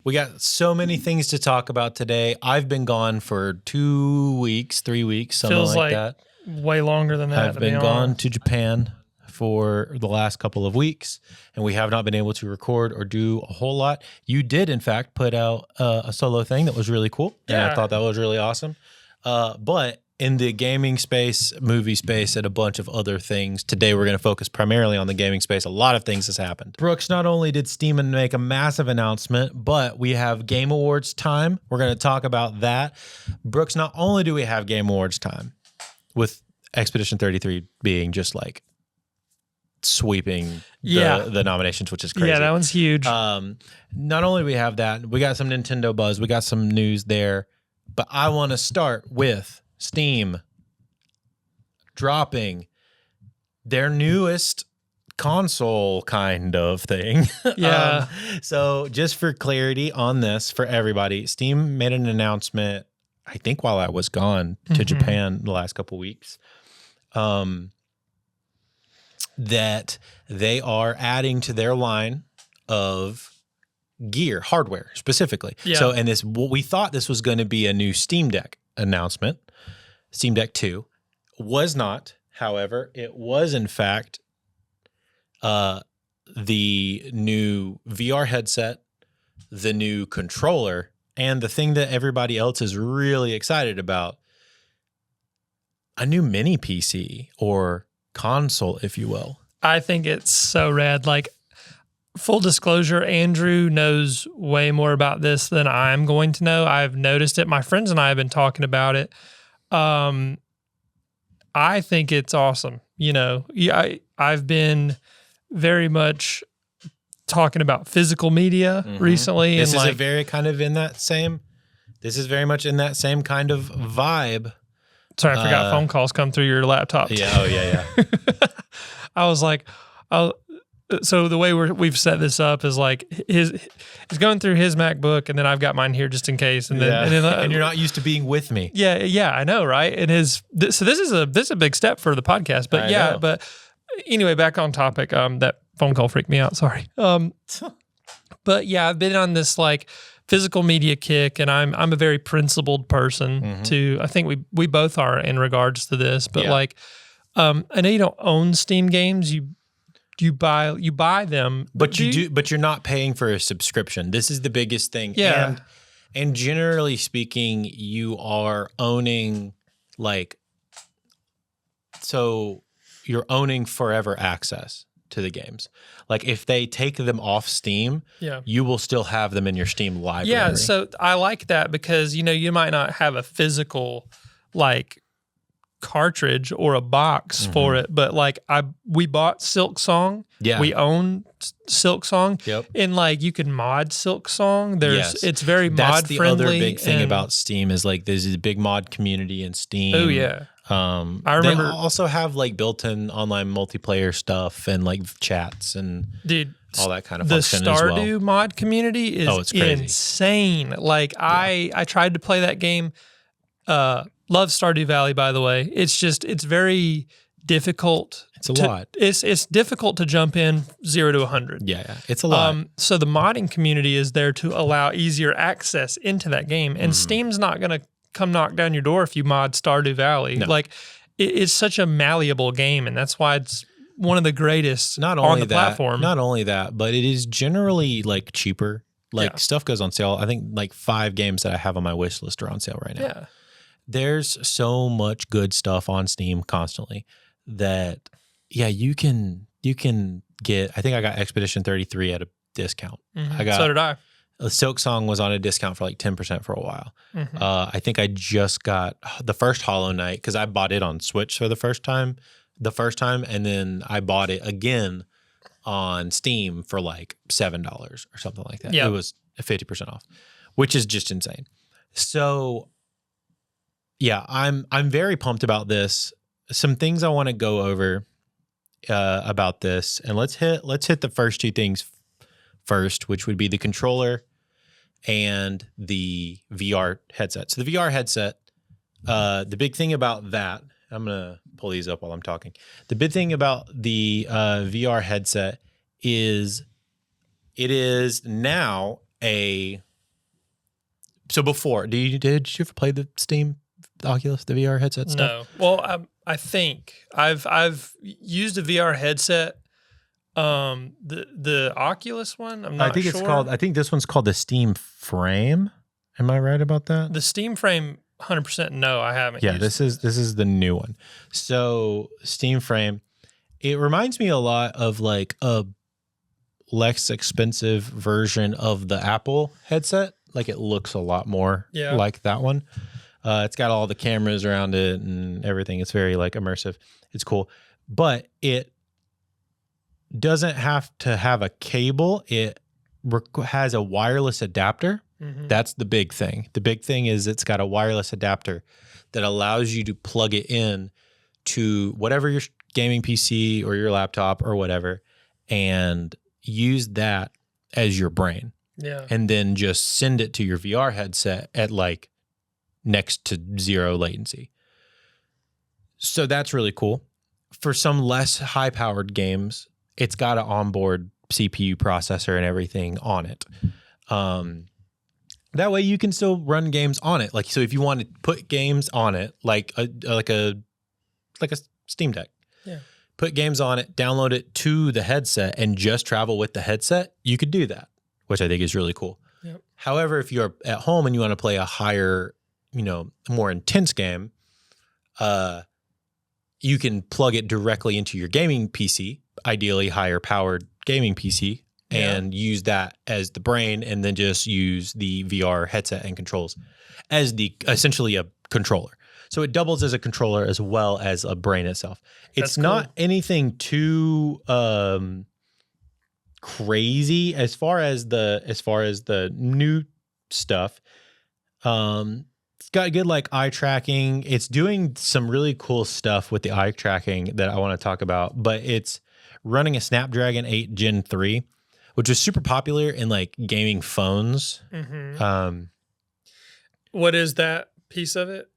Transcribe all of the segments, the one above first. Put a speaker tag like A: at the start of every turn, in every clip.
A: We got so many things to talk about today. I've been gone for 2 weeks, 3 weeks, something
B: Feels
A: like that.
B: Way longer than that.
A: I've been gone to Japan for the last couple of weeks, and we have not been able to record or do a whole lot. You did, in fact, put out a solo thing that was really cool, and I thought that was really awesome. But in the gaming space, movie space, and a bunch of other things, today we're going to focus primarily on the gaming space. A lot of things has happened. Brooks, not only did Steam make a massive announcement, but we have Game Awards time. We're going to talk about that. Brooks, not only do we have Game Awards time, with Expedition 33 being just like sweeping the nominations, which is crazy.
B: Yeah, that one's huge.
A: Not only do we have that, we got some Nintendo buzz, we got some news there, but I want to start with Steam dropping their newest console kind of thing.
B: Yeah.
A: So just for clarity on this for everybody, Steam made an announcement, I think while I was gone to Japan the last couple weeks, that they are adding to their line of gear, hardware specifically.
B: Yeah.
A: So, and this, we thought this was going to be a new Steam Deck announcement. Steam Deck 2 was not. However, it was in fact the new VR headset, the new controller, and the thing that everybody else is really excited about, a new mini PC or console, if you will.
B: I think it's so rad. Like, full disclosure, Andrew knows way more about this than I'm going to know. I've noticed it. My friends and I have been talking about it. I think it's awesome. You know, I've been very much talking about physical media recently.
A: This
B: and
A: is very much in that same kind of vibe.
B: Sorry, I forgot phone calls come through your laptop.
A: Yeah, oh yeah.
B: I was like, so the way we've set this up is like he's going through his MacBook, and then I've got mine here just in case, and then
A: and you're not used to being with me.
B: Yeah, I know, right? And so this is a big step for the podcast, but but anyway, back on topic. That phone call freaked me out. Sorry. But yeah, I've been on this like physical media kick, and I'm a very principled person too. I think we both are in regards to this, but like, I know you don't own Steam games. You buy them,
A: but you're not paying for a subscription. This is the biggest thing.
B: Yeah.
A: And generally speaking, you are owning so you're owning forever access to the games. Like if they take them off Steam, you will still have them in your Steam library.
B: Yeah, so I like that because you might not have a physical like cartridge or a box for it, but like we bought Silk Song. Yeah, we own Silk Song. Yep. And like you can mod Silk Song. It's very mod friendly. That's the other big
A: thing about Steam is like there's a big mod community in Steam.
B: Oh yeah.
A: I remember they also have like built-in online multiplayer stuff and like chats and all that kind of function as well.
B: The Stardew mod community is insane. Like I tried to play that game. Love Stardew Valley, by the way. It's very difficult.
A: It's a lot.
B: It's difficult to jump in 0 to 100.
A: Yeah, it's a lot.
B: So the modding community is there to allow easier access into that game, and Steam's not going to come knock down your door if you mod Stardew Valley. No. Like it's such a malleable game, and that's why it's one of the greatest on the platform.
A: Not only that, but it is generally like cheaper. Like stuff goes on sale. I think like 5 games that I have on my wish list are on sale right now.
B: Yeah.
A: There's so much good stuff on Steam constantly that you can get. I think I got Expedition 33 at a discount.
B: So did I.
A: Silk Song was on a discount for like 10% for a while. I think I just got the first Hollow Knight because I bought it on Switch for the first time, and then I bought it again on Steam for like $7 or something like that. It was 50% off, which is just insane. So yeah, I'm very pumped about this. Some things I want to go over about this, and let's hit the first 2 things first, which would be the controller and the VR headset. So the VR headset, the big thing about that, I'm going to pull these up while I'm talking. The big thing about the VR headset is it is now a So before, did you ever play the Oculus, the VR headset stuff?
B: No. Well, I think I've used a VR headset. The Oculus one, I'm not sure.
A: I think this one's called the Steam Frame. Am I right about that?
B: The Steam Frame, 100% no, I haven't.
A: Yeah, this is the new one. So Steam Frame, it reminds me a lot of like a less expensive version of the Apple headset. Like it looks a lot more like that one. It's got all the cameras around it and everything. It's very like immersive. It's cool, but it doesn't have to have a cable. It has a wireless adapter. Mm-hmm. That's the big thing. The big thing is it's got a wireless adapter that allows you to plug it in to whatever your gaming PC or your laptop or whatever, and use that as your brain.
B: Yeah.
A: And then just send it to your VR headset at like next to zero latency. So that's really cool. For some less high-powered games, it's got an onboard CPU processor and everything on it. That way you can still run games on it. Like, so if you want to put games on it, like a Steam Deck, put games on it, download it to the headset, and just travel with the headset, you could do that, which I think is really cool.
B: Yep.
A: However, if you're at home and you want to play a higher, more intense game, you can plug it directly into your gaming PC, ideally higher powered gaming PC, and use that as the brain, and then just use the VR headset and controls as essentially a controller. So it doubles as a controller as well as a brain itself. It's not anything too crazy as far as the new stuff. It's got good like eye tracking. It's doing some really cool stuff with the eye tracking that I want to talk about, but it's running a Snapdragon 8 Gen 3, which is super popular in like gaming phones.
B: Mm-hmm. What is that piece of it?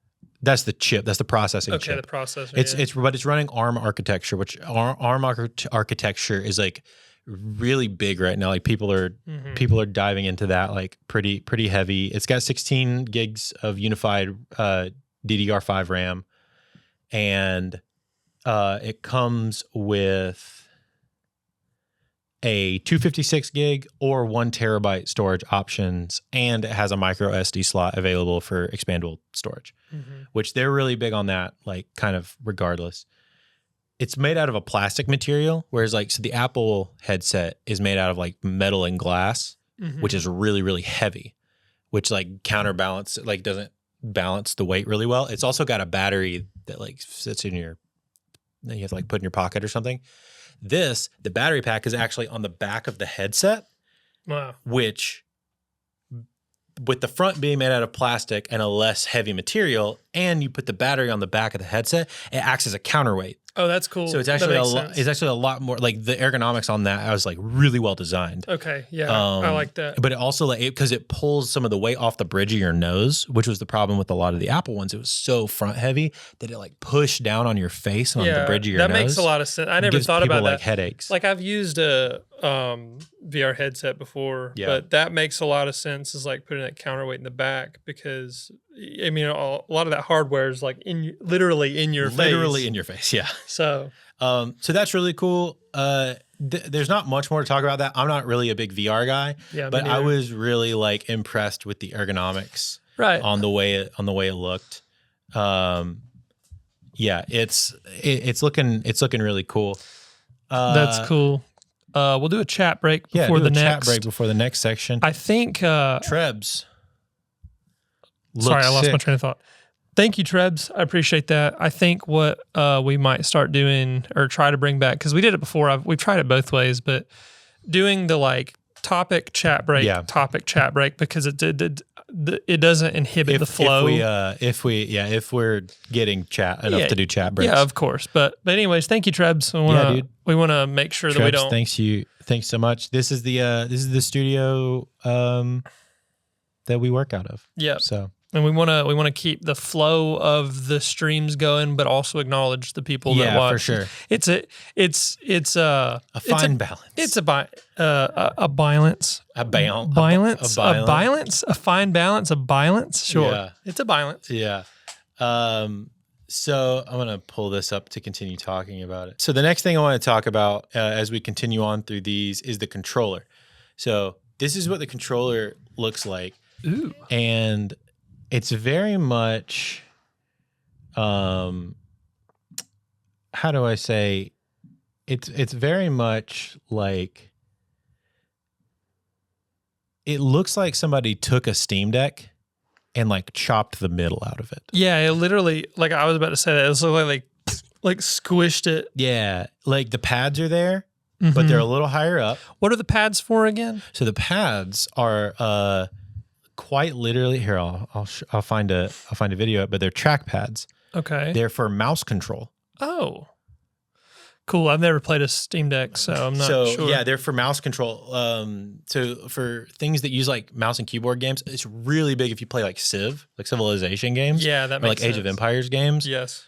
A: That's the chip. That's the processing chip.
B: Okay, the processor.
A: But it's running ARM architecture, which ARM architecture is like really big right now. Like people are diving into that like pretty heavy. It's got 16 gigs of unified DDR5 RAM, and it comes with a 256 gig or 1 terabyte storage options, and it has a micro SD slot available for expandable storage, which they're really big on that, like kind of regardless. It's made out of a plastic material, whereas like, so the Apple headset is made out of like metal and glass, which is really, really heavy, which like counterbalance, like doesn't balance the weight really well. It's also got a battery that like sits in you have to like put in your pocket or something. The battery pack is actually on the back of the headset.
B: Wow.
A: Which, with the front being made out of plastic and a less heavy material, and you put the battery on the back of the headset, it acts as a counterweight.
B: Oh, that's cool.
A: So it's actually a lot more like the ergonomics on that. I was like really well designed.
B: Okay, yeah, I like that.
A: But it also like because it pulls some of the weight off the bridge of your nose, which was the problem with a lot of the Apple ones. It was so front heavy that it like pushed down on your face and on the bridge of your nose.
B: That makes a lot of sense. I never thought about that.
A: Like headaches.
B: Like I've used a VR headset before, but that makes a lot of sense. Is like putting that counterweight in the back because I mean a lot of that hardware is like literally in your face.
A: Yeah.
B: So
A: that's really cool. There's not much more to talk about that. I'm not really a big VR guy, but I was really like impressed with the ergonomics, on the way it looked. It's looking really cool.
B: That's cool. We'll do a chat break before
A: the next section.
B: I think
A: Trebs.
B: Sorry, I lost my train of thought. Thank you, Trebs. I appreciate that. I think what we might start doing or try to bring back, because we did it before. We've tried it both ways, but doing the like topic chat break, because it doesn't inhibit the flow.
A: If we're getting chat enough to do chat breaks.
B: Yeah, of course. But anyways, thank you, Trebs. We want to make sure
A: Trebs,
B: that we don't.
A: Thanks so much. This is the studio that we work out of.
B: Yeah.
A: So
B: And we want to keep the flow of the streams going, but also acknowledge the people that watch.
A: For sure.
B: It's a
A: fine balance.
B: It's a balance.
A: A balance.
B: A fine balance. A balance. Sure.
A: Yeah.
B: It's a balance.
A: Yeah. So I'm going to pull this up to continue talking about it. So the next thing I want to talk about as we continue on through these is the controller. So this is what the controller looks like.
B: Ooh.
A: And it's very much, how do I say? It's very much like, it looks like somebody took a Steam Deck and like chopped the middle out of it.
B: Yeah, it literally, like I was about to say that, it was like squished it.
A: Yeah, like the pads are there, but they're a little higher up.
B: What are the pads for again?
A: So the pads are quite literally here. I'll find a video, but they're track pads.
B: Okay,
A: they're for mouse control.
B: Oh, cool. I've never played a Steam Deck, so I'm not sure.
A: So yeah, they're for mouse control. So for things that use like mouse and keyboard games, it's really big if you play like Civ, like Civilization games.
B: Yeah, that makes
A: sense. Age of Empires games.
B: Yes.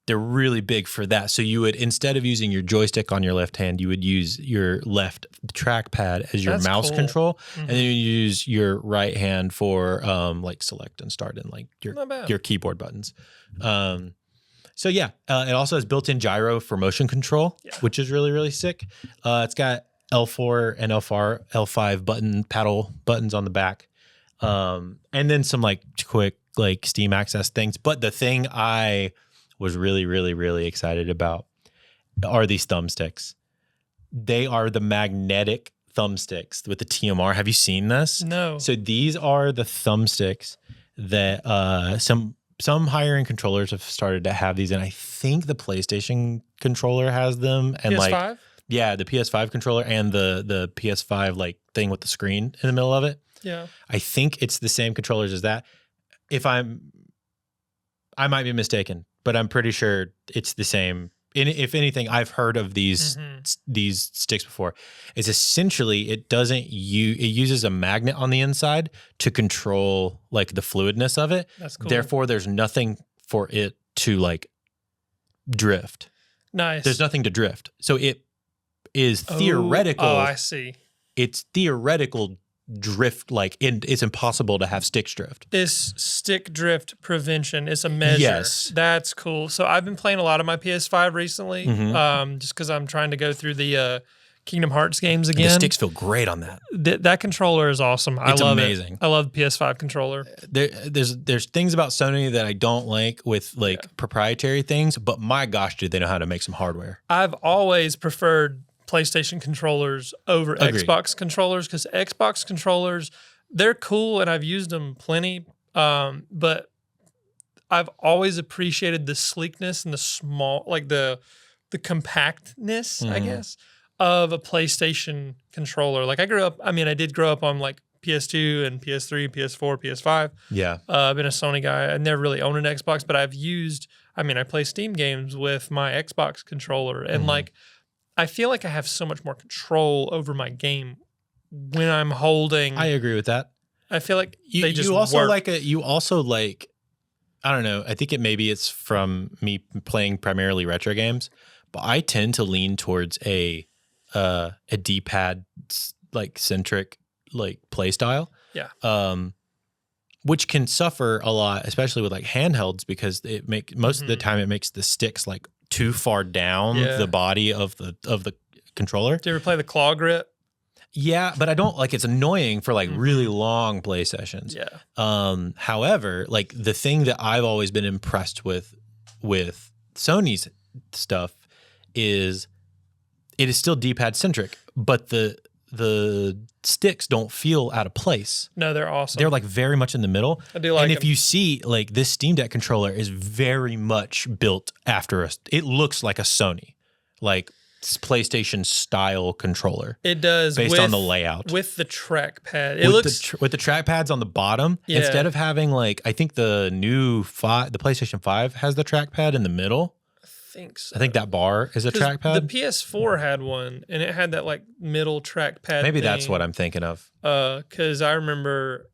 A: They're really big for that. So you would, instead of using your joystick on your left hand, you would use your left trackpad as your mouse control, and then you use your right hand for like select and start and like your keyboard buttons. So yeah, it also has built-in gyro for motion control, which is really, really sick. It's got L4 and L5 paddle buttons on the back, and then some like quick like Steam access things. But the thing I was really, really, really excited about are these thumbsticks. They are the magnetic thumbsticks with the TMR. Have you seen this?
B: No.
A: So these are the thumbsticks that some higher end controllers have started to have these, and I think the PlayStation controller has them. And
B: PS5?
A: The PS5 controller and the PS5 like thing with the screen in the middle of it.
B: Yeah.
A: I think it's the same controllers as that. I might be mistaken, but I'm pretty sure it's the same. If anything, I've heard of these sticks before. It's essentially, it uses a magnet on the inside to control like the fluidness of it.
B: That's cool.
A: Therefore, there's nothing for it to like drift.
B: Nice.
A: There's nothing to drift. So it is theoretical.
B: Oh, I see.
A: It's theoretical drift, like it's impossible to have stick drift.
B: This stick drift prevention is a measure.
A: Yes.
B: That's cool. So I've been playing a lot of my PS5 recently, just because I'm trying to go through the Kingdom Hearts games again.
A: The sticks feel great on that.
B: That controller is awesome. I love
A: amazing.
B: I love the PS5 controller.
A: There's things about Sony that I don't like with proprietary things, but my gosh, dude, they know how to make some hardware.
B: I've always preferred PlayStation controllers over Xbox controllers, because Xbox controllers, they're cool and I've used them plenty, but I've always appreciated the sleekness and the small, like the compactness, I guess, of a PlayStation controller. Like I did grow up on like PS2 and PS3, PS4, PS5.
A: Yeah.
B: I've been a Sony guy. I never really owned an Xbox, but I play Steam games with my Xbox controller, and like, I feel like I have so much more control over my game when I'm holding.
A: I agree with that.
B: I feel like they just
A: you also
B: work.
A: I don't know. I think it's from me playing primarily retro games, but I tend to lean towards a D-pad like centric like play style.
B: Yeah.
A: Which can suffer a lot, especially with like handhelds, because most of the time it makes the sticks like too far down the body of the controller.
B: Do you ever play the claw grip?
A: Yeah, but I don't like, it's annoying for like really long play sessions.
B: Yeah.
A: However, like the thing that I've always been impressed with Sony's stuff is it is still D-pad centric, but the sticks don't feel out of place.
B: No, they're awesome.
A: They're like very much in the middle.
B: I do like
A: And if you see like this Steam Deck controller is very much built after it looks like a Sony, like PlayStation style controller.
B: It does,
A: based on the layout
B: with the trackpad.
A: With the trackpads on the bottom, instead of having like, I think the PlayStation 5 has the trackpad in the middle.
B: So.
A: I think that bar is a trackpad.
B: The PS4 had one, and it had that like middle trackpad.
A: Maybe that's what I'm thinking of.
B: Because I remember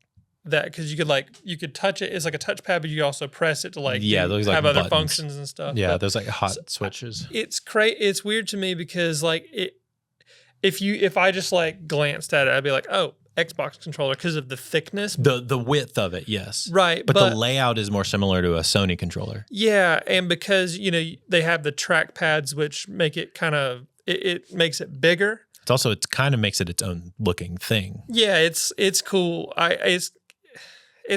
B: that because you could touch it. It's like a touchpad, but you also press it to
A: those
B: have
A: like
B: other
A: buttons.
B: functions and stuff.
A: Yeah,
B: but,
A: those like hot switches.
B: It's weird to me because if I just like glanced at it, I'd be like, oh, Xbox controller because of the thickness.
A: The width of it, yes.
B: Right.
A: But the layout is more similar to a Sony controller.
B: Yeah, and because, they have the trackpads, which make it kind of, it makes it bigger.
A: It kind of makes it its own looking thing.
B: Yeah, it's cool. It's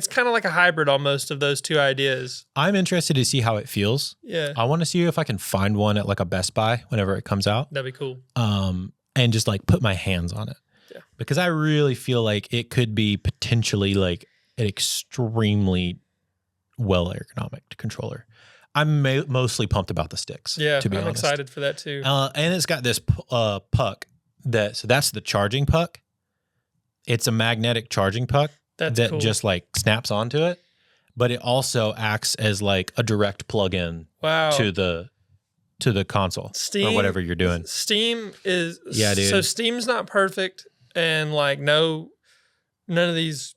B: kind of like a hybrid almost of those two ideas.
A: I'm interested to see how it feels.
B: Yeah.
A: I want to see if I can find one at like a Best Buy whenever it comes out.
B: That'd be cool.
A: And just like put my hands on it.
B: Yeah.
A: Because I really feel like it could be potentially like an extremely well ergonomic controller. I'm mostly pumped about the sticks.
B: Yeah,
A: to be
B: I'm
A: honest.
B: excited for that too.
A: And it's got this puck so that's the charging puck. It's a magnetic charging puck that
B: cool.
A: just like snaps onto it, but it also acts as like a direct plug-in to the console or whatever you're doing.
B: Steam is
A: dude.
B: So Steam's not perfect, and like none of these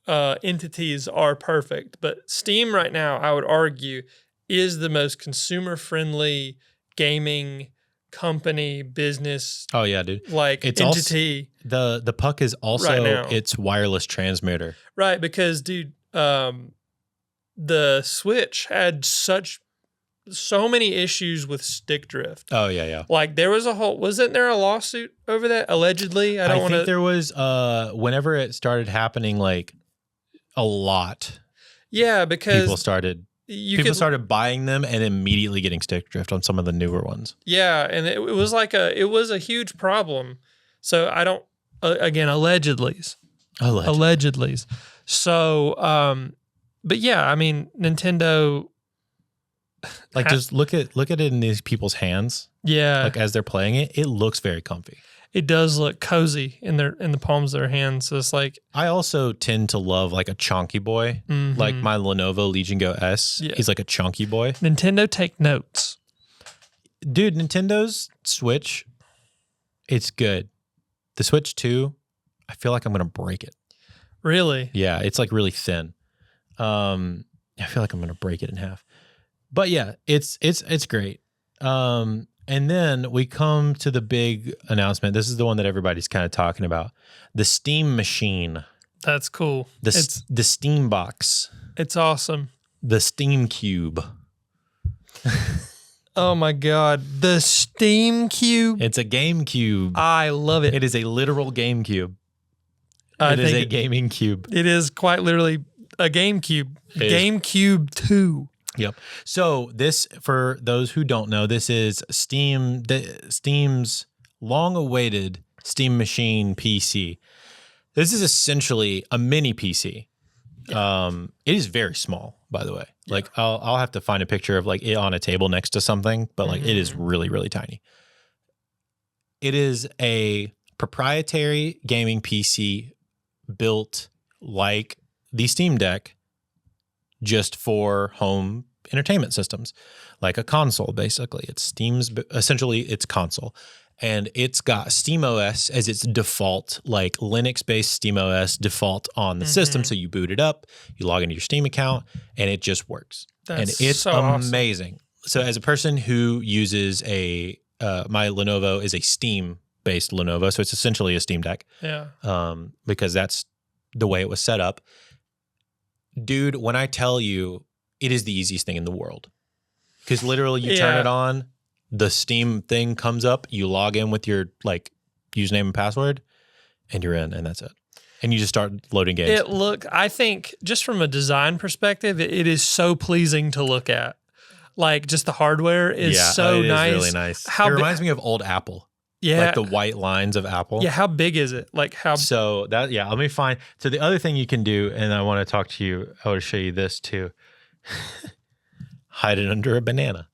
B: entities are perfect. But Steam right now, I would argue, is the most consumer-friendly gaming company business.
A: Oh yeah, dude.
B: Like
A: it's
B: entity.
A: The puck is also its wireless transmitter.
B: Right, because dude, the Switch had so many issues with stick drift.
A: Oh yeah.
B: Like there was wasn't there a lawsuit over that allegedly?
A: I think there was whenever it started happening like a lot.
B: Yeah, because
A: people started buying them and immediately getting stick drift on some of the newer ones.
B: Yeah, and it was a huge problem. So I don't allegedly. So but yeah, I mean Nintendo
A: like just look at it in these people's hands.
B: Yeah.
A: Like as they're playing it, it looks very comfy.
B: It does look cozy in the palms of their hands. So it's like
A: I also tend to love like a chonky boy.
B: Mm-hmm.
A: Like my Lenovo Legion Go S. Yeah. He's like a chunky boy.
B: Nintendo take notes.
A: Dude, Nintendo's Switch, it's good. The Switch 2, I feel like I'm gonna break it.
B: Really?
A: Yeah, it's like really thin. I feel like I'm gonna break it in half. But yeah, it's great. And then we come to the big announcement. This is the one that everybody's kind of talking about. The Steam Machine.
B: That's cool.
A: The Steam Box.
B: It's awesome.
A: The Steam Cube.
B: Oh my God. The Steam Cube.
A: It's a game cube.
B: I love it.
A: It is a literal game cube. It is a gaming cube.
B: It is quite literally a GameCube. GameCube 2.
A: Yep. So this, for those who don't know, this is Steam's long-awaited Steam Machine PC. This is essentially a mini PC. Yeah. It is very small, by the way. Yeah. Like I'll have to find a picture of like it on a table next to something, but like it is really, really tiny. It is a proprietary gaming PC built like the Steam Deck, just for home entertainment systems, like a console, basically. It's Steam's, essentially its console. And it's got SteamOS as its default, like Linux-based SteamOS default on the system. So you boot it up, you log into your Steam account, and it just works. And it's so amazing. Awesome. So as a person who uses my Lenovo is a Steam-based Lenovo, so it's essentially a Steam Deck.
B: Yeah.
A: Because that's the way it was set up. Dude, when I tell you, it is the easiest thing in the world. Because literally you turn it on, the Steam thing comes up, you log in with your like username and password, and you're in, and that's it. And you just start loading games.
B: I think just from a design perspective, it is so pleasing to look at. Like just the hardware is so nice.
A: It is really nice. It reminds me of old Apple.
B: Yeah.
A: Like the white lines of Apple.
B: Yeah. How big is it? Like how?
A: So let me find. So the other thing you can do, and I want to talk to you, I want to show you this too. Hide it under a banana.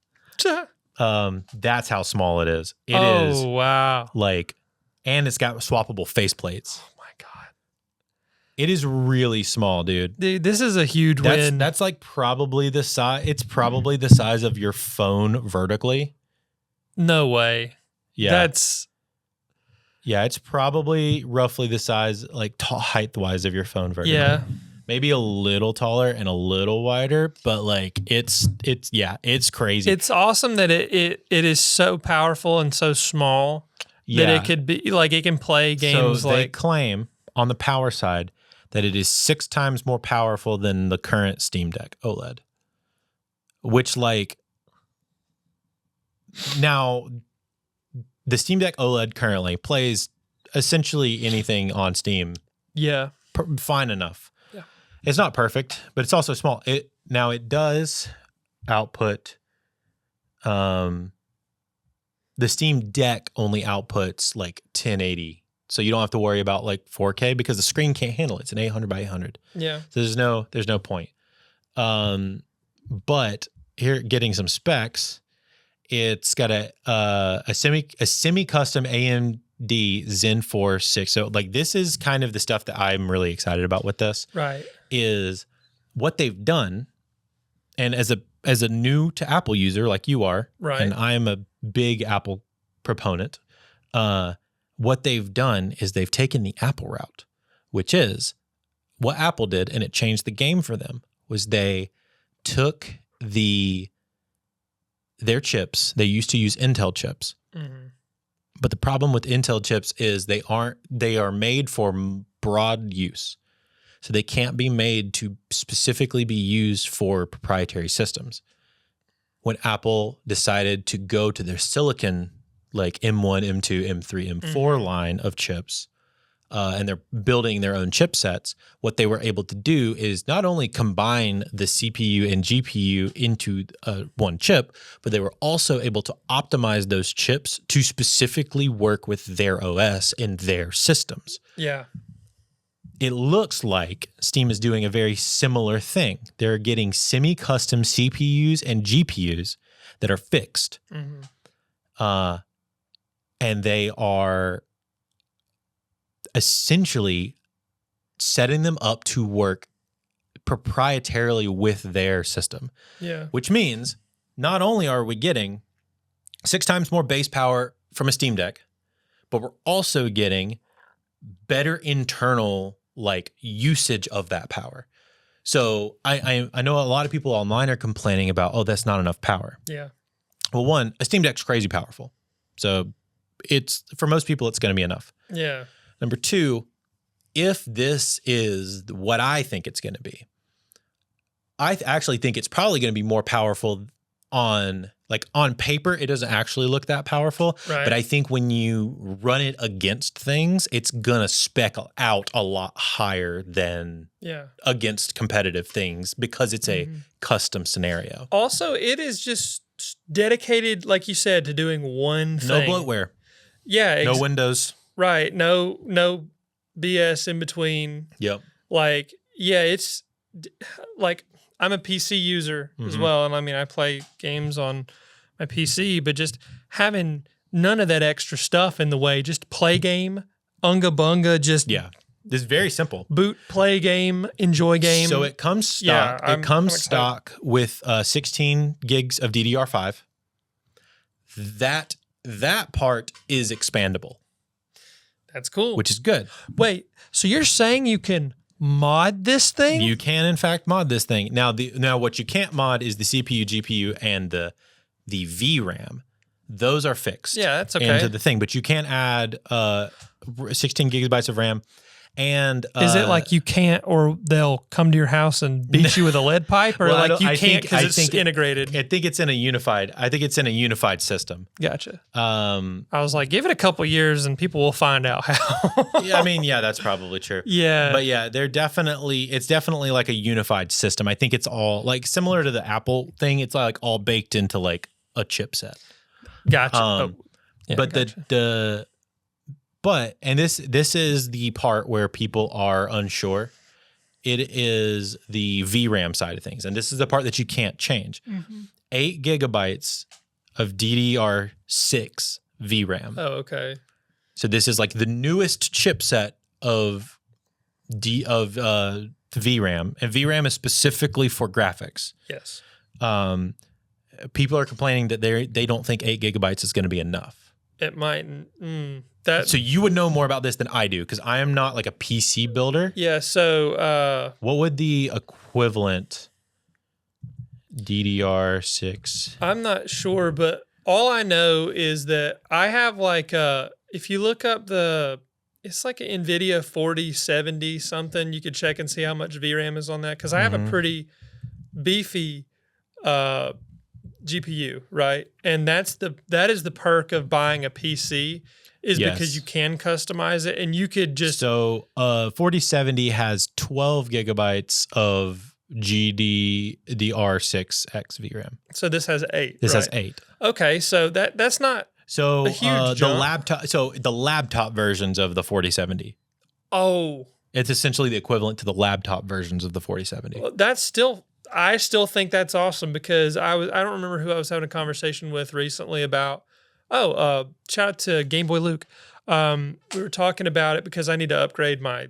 A: That's how small it is. It is.
B: Oh, wow.
A: Like, and it's got swappable faceplates.
B: Oh my God.
A: It is really small, dude.
B: Dude, this is a huge win.
A: That's like probably the size. It's probably the size of your phone vertically.
B: No way.
A: Yeah. Yeah, it's probably roughly the size, like height-wise, of your phone vertical.
B: Yeah.
A: Maybe a little taller and a little wider, but like it's crazy.
B: It's awesome that it is so powerful and so small that it could be like it can play games.
A: So they claim on the power side that it is 6 times more powerful than the current Steam Deck OLED. Which like now the Steam Deck OLED currently plays essentially anything on Steam.
B: Yeah.
A: Fine enough. It's not perfect, but it's also small. It does output. The Steam Deck only outputs like 1080, so you don't have to worry about like 4K because the screen can't handle it. It's an 800 by 800.
B: Yeah.
A: So there's no point. But here, getting some specs, it's got a semi-custom AMD Zen 4 6. So like this is kind of the stuff that I'm really excited about with this.
B: Right.
A: Is what they've done, and as a new to Apple user like you are,
B: right,
A: and I am a big Apple proponent, what they've done is they've taken the Apple route, which is what Apple did, and it changed the game for them, was they took their chips. They used to use Intel chips.
B: Mm-hmm.
A: But the problem with Intel chips is they are made for broad use. So they can't be made to specifically be used for proprietary systems. When Apple decided to go to their silicon, like M1, M2, M3, M4 line of chips, and they're building their own chipsets, what they were able to do is not only combine the CPU and GPU into one chip, but they were also able to optimize those chips to specifically work with their OS in their systems.
B: Yeah.
A: It looks like Steam is doing a very similar thing. They're getting semi-custom CPUs and GPUs that are fixed. Mm-hmm. And they are essentially setting them up to work proprietarily with their system.
B: Yeah.
A: Which means not only are we getting 6 times more base power from a Steam Deck, but we're also getting better internal like usage of that power. So I know a lot of people online are complaining about, oh, that's not enough power.
B: Yeah.
A: Well, one, a Steam Deck's crazy powerful. So it's for most people, it's going to be enough.
B: Yeah.
A: Number two, if this is what I think it's going to be, I actually think it's probably going to be more powerful on paper. It doesn't actually look that powerful,
B: right,
A: but I think when you run it against things, it's going to spec out a lot higher than against competitive things because it's a custom scenario.
B: Also, it is just dedicated, like you said, to doing one thing.
A: No bloatware.
B: Yeah.
A: No Windows.
B: Right. No BS in between.
A: Yep.
B: Like, yeah, it's like I'm a PC user as well. And I mean, I play games on my PC, but just having none of that extra stuff in the way, just play game, unga bunga, just.
A: Yeah. This is very simple.
B: Boot, play game, enjoy game.
A: So it comes stock.
B: Yeah,
A: it comes stock with 16 gigs of DDR5. That part is expandable.
B: That's cool.
A: Which is good.
B: Wait, so you're saying you can mod this thing?
A: You can, in fact, mod this thing. Now, what you can't mod is the CPU, GPU, and the VRAM. Those are fixed.
B: Yeah, that's okay.
A: Into the thing, but you can add 16 gigabytes of RAM. And
B: is it like you can't, or they'll come to your house and beat you with a lead pipe, or
A: well,
B: like you can't because it's integrated?
A: I think it's in a unified system.
B: Gotcha. I was like, give it a couple years and people will find out how.
A: Yeah, I mean, yeah, that's probably true.
B: Yeah,
A: but yeah, it's definitely like a unified system. I think it's all like similar to the Apple thing. It's like all baked into like a chipset.
B: Gotcha.
A: But gotcha. And this is the part where people are unsure. It is the VRAM side of things. And this is the part that you can't change. 8 gigabytes of DDR6 VRAM.
B: Oh, okay.
A: So this is like the newest chipset of VRAM. And VRAM is specifically for graphics.
B: Yes.
A: People are complaining that they don't think 8 gigabytes is going to be enough.
B: It might.
A: So you would know more about this than I do because I am not like a PC builder.
B: Yeah. So
A: what would the equivalent DDR6?
B: I'm not sure, but all I know is that I have like if you look up it's like an NVIDIA 4070 something. You could check and see how much VRAM is on that because I have a pretty beefy GPU, right? And that is the perk of buying a PC is because you can customize it and you could just
A: 4070 has 12 gigabytes of GDDR6X VRAM.
B: So this has 8.
A: This has 8.
B: Okay, so that's not
A: a
B: huge jump.
A: the laptop versions of the 4070.
B: Oh,
A: it's essentially the equivalent to the laptop versions of the 4070.
B: Well, I still think that's awesome because I don't remember who I was having a conversation with recently about. Shout out to Game Boy Luke. We were talking about it because I need to upgrade my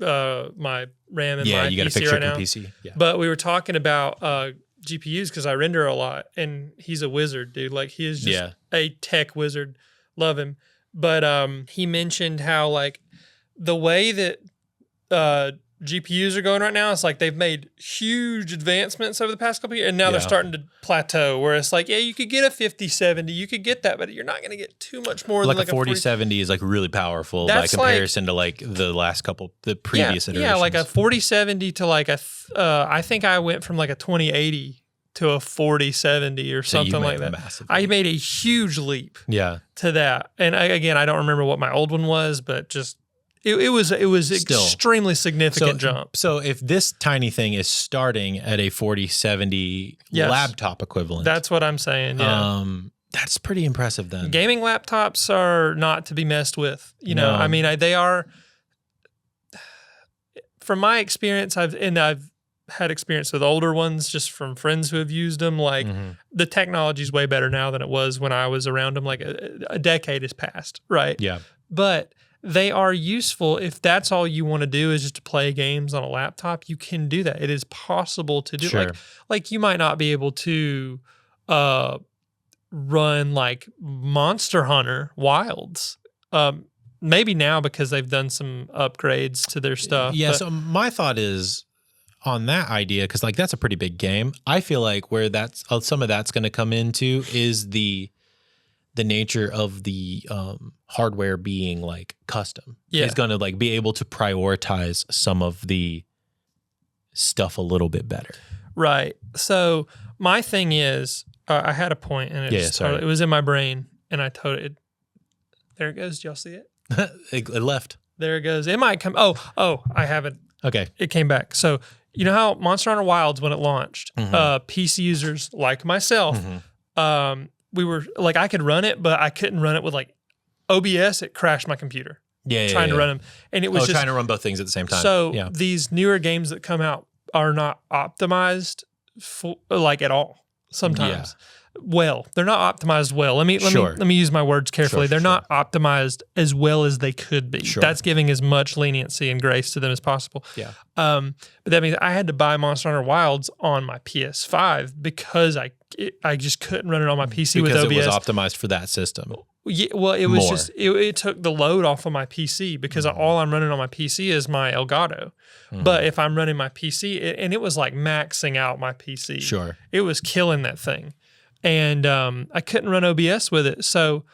B: my RAM and my
A: you got to
B: PC
A: fix
B: right
A: your
B: now.
A: PC. Yeah.
B: But we were talking about GPUs because I render a lot, and he's a wizard, dude. Like he is just a tech wizard. Love him. But he mentioned how like the way that GPUs are going right now, it's like they've made huge advancements over the past couple of years, and now they're starting to plateau where it's like, you could get a 5070, you could get that, but you're not going to get too much more than like a
A: 4070 is like really powerful by comparison to like the previous iterations.
B: Yeah, like a 4070 to like I think I went from like a 2080 to a 4070 or something like that. I made a huge leap to that. And I don't remember what my old one was, but just It was extremely significant jump.
A: So if this tiny thing is starting at a 4070 laptop equivalent,
B: that's what I'm saying. Yeah,
A: that's pretty impressive. Then
B: gaming laptops are not to be messed with. You know, I mean, they are. From my experience, I've had experience with older ones, just from friends who have used them. Like the technology is way better now than it was when I was around them. Like a decade has passed, right?
A: Yeah,
B: but they are useful if that's all you want to do is just to play games on a laptop. You can do that. It is possible to do.
A: Sure.
B: Like you might not be able to run like Monster Hunter Wilds. Maybe now because they've done some upgrades to their stuff.
A: Yeah. So my thought is on that idea, because like that's a pretty big game. I feel like where some of that's going to come into is the nature of the hardware being like custom. He's going to like be able to prioritize some of the stuff a little bit better. Right.
B: So my thing is, I had a point and it was in my brain and I told it. There it goes. Did y'all see it?
A: It left.
B: There it goes. It might come. Oh, I haven't.
A: Okay.
B: It came back. So you know how Monster Hunter Wilds, when it launched, PC users like myself, we were like, I could run it, but I couldn't run it with like OBS. It crashed my computer. Trying to run them. And it was just
A: trying to run both things at the same time.
B: So these newer games that come out are not optimized like at all sometimes. Well, they're not optimized well. Let me use my words carefully. They're not optimized as well as they could be. That's giving as much leniency and grace to them as possible.
A: Yeah.
B: But that means I had to buy Monster Hunter Wilds on my PS5 because I just couldn't run it on my PC with OBS.
A: Because it was optimized for that system.
B: Yeah, well, it was it took the load off of my PC because all I'm running on my PC is my Elgato. But if I'm running my PC, and it was like maxing out my PC.
A: Sure.
B: It was killing that thing. And I couldn't run OBS with it. So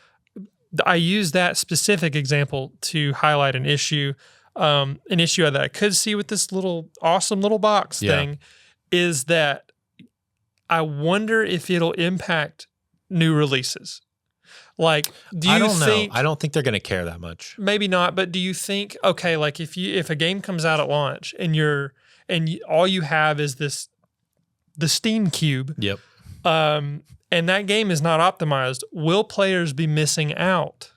B: I used that specific example to highlight an issue that I could see with this awesome little box thing is that I wonder if it'll impact new releases. Like, I don't know.
A: I don't think they're going to care that much.
B: Maybe not, but do you think, okay, like if a game comes out at launch and all you have is the Steam Cube.
A: Yep.
B: And that game is not optimized, will players be missing out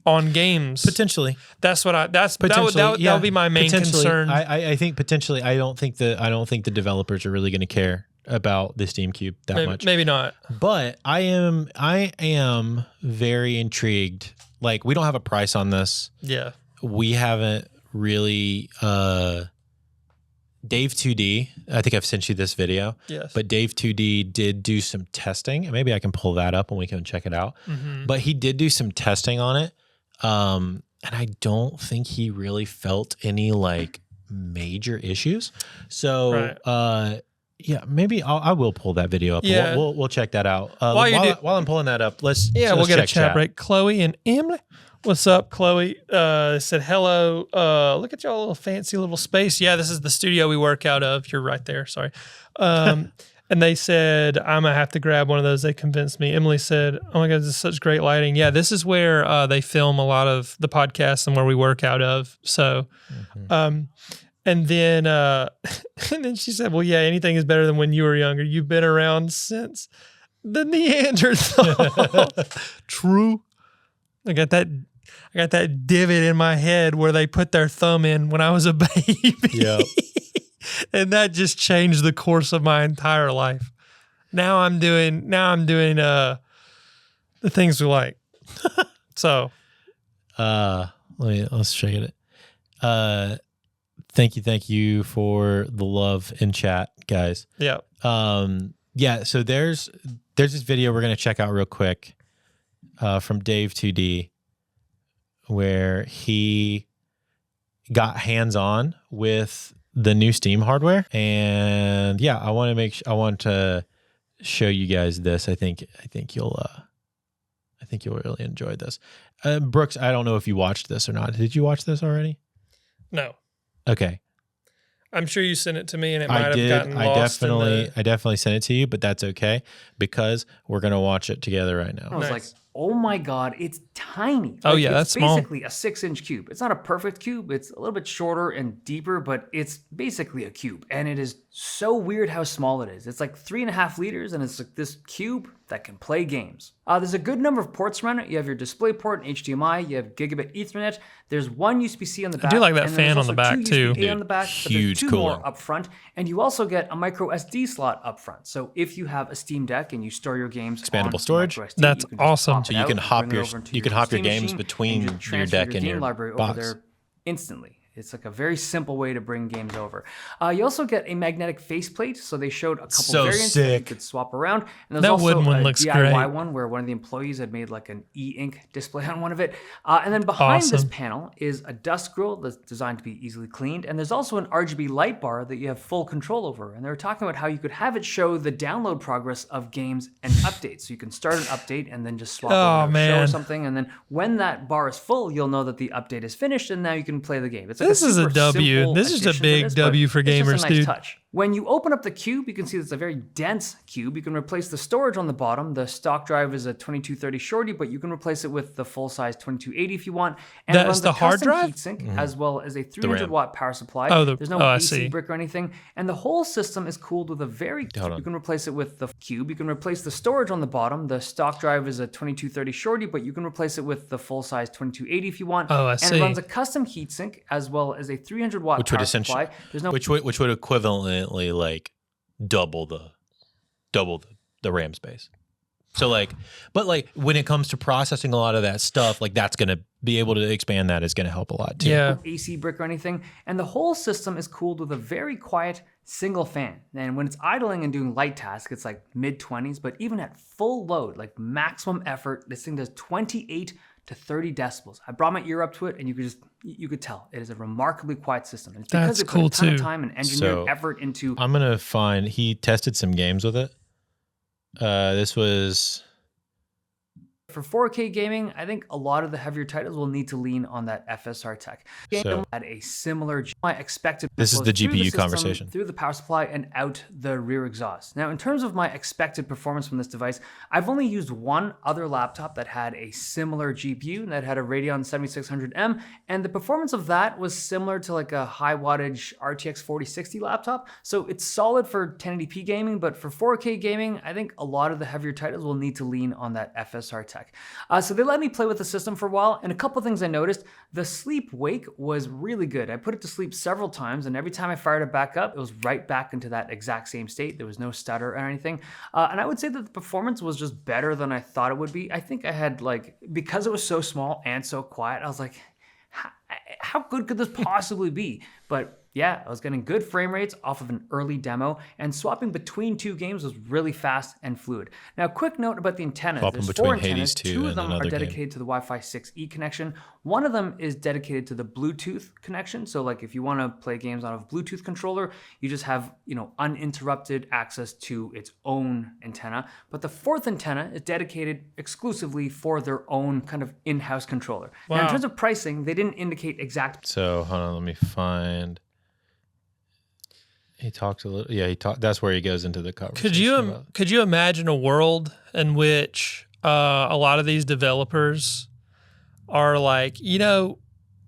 B: on games?
A: Potentially.
B: That would be my main concern.
A: I think potentially. I don't think the developers are really going to care about the Steam Cube that much.
B: Maybe not.
A: But I am very intrigued. Like, we don't have a price on this.
B: Yeah.
A: We haven't really Dave 2D, I think I've sent you this video.
B: Yes.
A: But Dave 2D did do some testing. Maybe I can pull that up and we can check it out.
B: Mm-hmm.
A: But he did do some testing on it. And I don't think he really felt any like major issues. So, yeah, maybe I will pull that video up.
B: Yeah.
A: We'll check that out.
B: While
A: I'm pulling that up, let's
B: we'll get a
A: check
B: chat break. Chloe and Emily. What's up, Chloe? Said hello. Look at y'all little fancy little space. Yeah, this is the studio we work out of. You're right there. Sorry. And they said, I'm going to have to grab one of those. They convinced me. Emily said, oh my God, this is such great lighting. Yeah, this is where they film a lot of the podcasts and where we work out of. So, and then she said, well, yeah, anything is better than when you were younger. You've been around since the Neanderthal. True. I got that divot in my head where they put their thumb in when I was a baby.
A: Yep.
B: And that just changed the course of my entire life. Now I'm doing the things we like. So
A: let's check it. Thank you for the love in chat, guys.
B: Yeah.
A: Yeah, so there's this video we're gonna check out real quick. From Dave 2D, where he got hands-on with the new Steam hardware, and yeah, I want to show you guys this. I think you'll really enjoy this. Brooks, I don't know if you watched this or not. Did you watch this already?
B: No.
A: Okay.
B: I'm sure you sent it to me, and it might have gotten lost.
A: I definitely sent it to you, but that's okay because we're gonna watch it together right now.
C: I was like, oh my God, it's tiny.
B: Oh, yeah, that's small.
C: It's basically a 6-inch cube. It's not a perfect cube. It's a little bit shorter and deeper, but it's basically a cube. And it is so weird how small it is. It's like 3.5 liters, and it's like this cube that can play games. There's a good number of ports around it. You have your DisplayPort and HDMI. You have Gigabit Ethernet. There's one USB-C on the back.
B: I do like that fan on the back, too.
C: Dude, on the back, but
A: huge
C: there's two
A: cooler
C: more up front. And you also get a micro SD slot up front. So if you have a Steam Deck and you store your games
A: expandable
C: on
A: storage,
C: micro SD,
B: that's awesome.
A: So you can hop your games between your deck and your
C: library
A: box
C: over there instantly. It's like a very simple way to bring games over. You also get a magnetic faceplate, so they showed a couple variants that you could swap around. And there's
B: that
C: also
B: wooden one
C: a
B: looks
C: DIY
B: great.
C: one where one of the employees had made like an e-ink display on one of it. And then behind this panel is a dust grill that's designed to be easily cleaned. And there's also an RGB light bar that you have full control over. And they were talking about how you could have it show the download progress of games and updates. So you can start an update and then just swap over a show or something. And then when that bar is full, you'll know that the update is finished and now you can play the game. It's like
B: this is a W. This is a big W for gamers,
C: it's just a nice
B: dude.
C: touch. When you open up the cube, you can see it's a very dense cube. You can replace the storage on the bottom. The stock drive is a 2230 shorty, but you can replace it with the full-size 2280 if you want. And
B: that's the hard drive?
C: Heatsink, as well as a 300-watt power supply. There's no AC brick or anything. And the whole system is cooled with a very... You can replace it with the cube. You can replace the storage on the bottom. The stock drive is a 2230 shorty, but you can replace it with the full-size 2280 if you want. And it runs a custom heatsink, as well as a 300-watt power supply.
A: Which would equivalently like double the RAM space. So but when it comes to processing a lot of that stuff, that's going to be able to expand that is going to help a lot too.
B: Yeah.
C: AC brick or anything. And the whole system is cooled with a very quiet single fan. And when it's idling and doing light tasks, it's like mid-20s, but even at full load, like maximum effort, this thing does 28 to 30 decibels. I brought my ear up to it and you could tell it is a remarkably quiet system. And it's because it put a ton of time and engineering effort into...
A: I'm going to find, he tested some games with it. This was...
C: For 4K gaming, I think a lot of the heavier titles will need to lean on that FSR tech. Game had a similar I expected.
A: This is the GPU conversation.
C: Through the power supply and out the rear exhaust. Now, in terms of my expected performance from this device, I've only used one other laptop that had a similar GPU that had a Radeon 7600M, and the performance of that was similar to like a high wattage RTX 4060 laptop. So it's solid for 1080p gaming, but for 4K gaming, I think a lot of the heavier titles will need to lean on that FSR tech. So they let me play with the system for a while, and a couple things I noticed. The sleep wake was really good. I put it to sleep several times, and every time I fired it back up, it was right back into that exact same state. There was no stutter or anything. And I would say that the performance was just better than I thought it would be. I think I had because it was so small and so quiet, I was like, how good could this possibly be? But Yeah, I was getting good frame rates off of an early demo, and swapping between 2 games was really fast and fluid. Now, quick note about the antennas.
A: Swapping
C: There's
A: between
C: 4 antennas,
A: Hades 2
C: 2 of
A: and
C: them are
A: another
C: dedicated to the Wi-Fi 6E connection. One of them is dedicated to the Bluetooth connection. So like if you want to play games on a Bluetooth controller, you just have, uninterrupted access to its own antenna. But the 4th antenna is dedicated exclusively for their own kind of in-house controller. Now, in terms of pricing, they didn't indicate exact.
A: So hold on, let me find. He talked a little. Yeah, he talked. That's where he goes into the conversation.
B: Could you imagine a world in which a lot of these developers are like,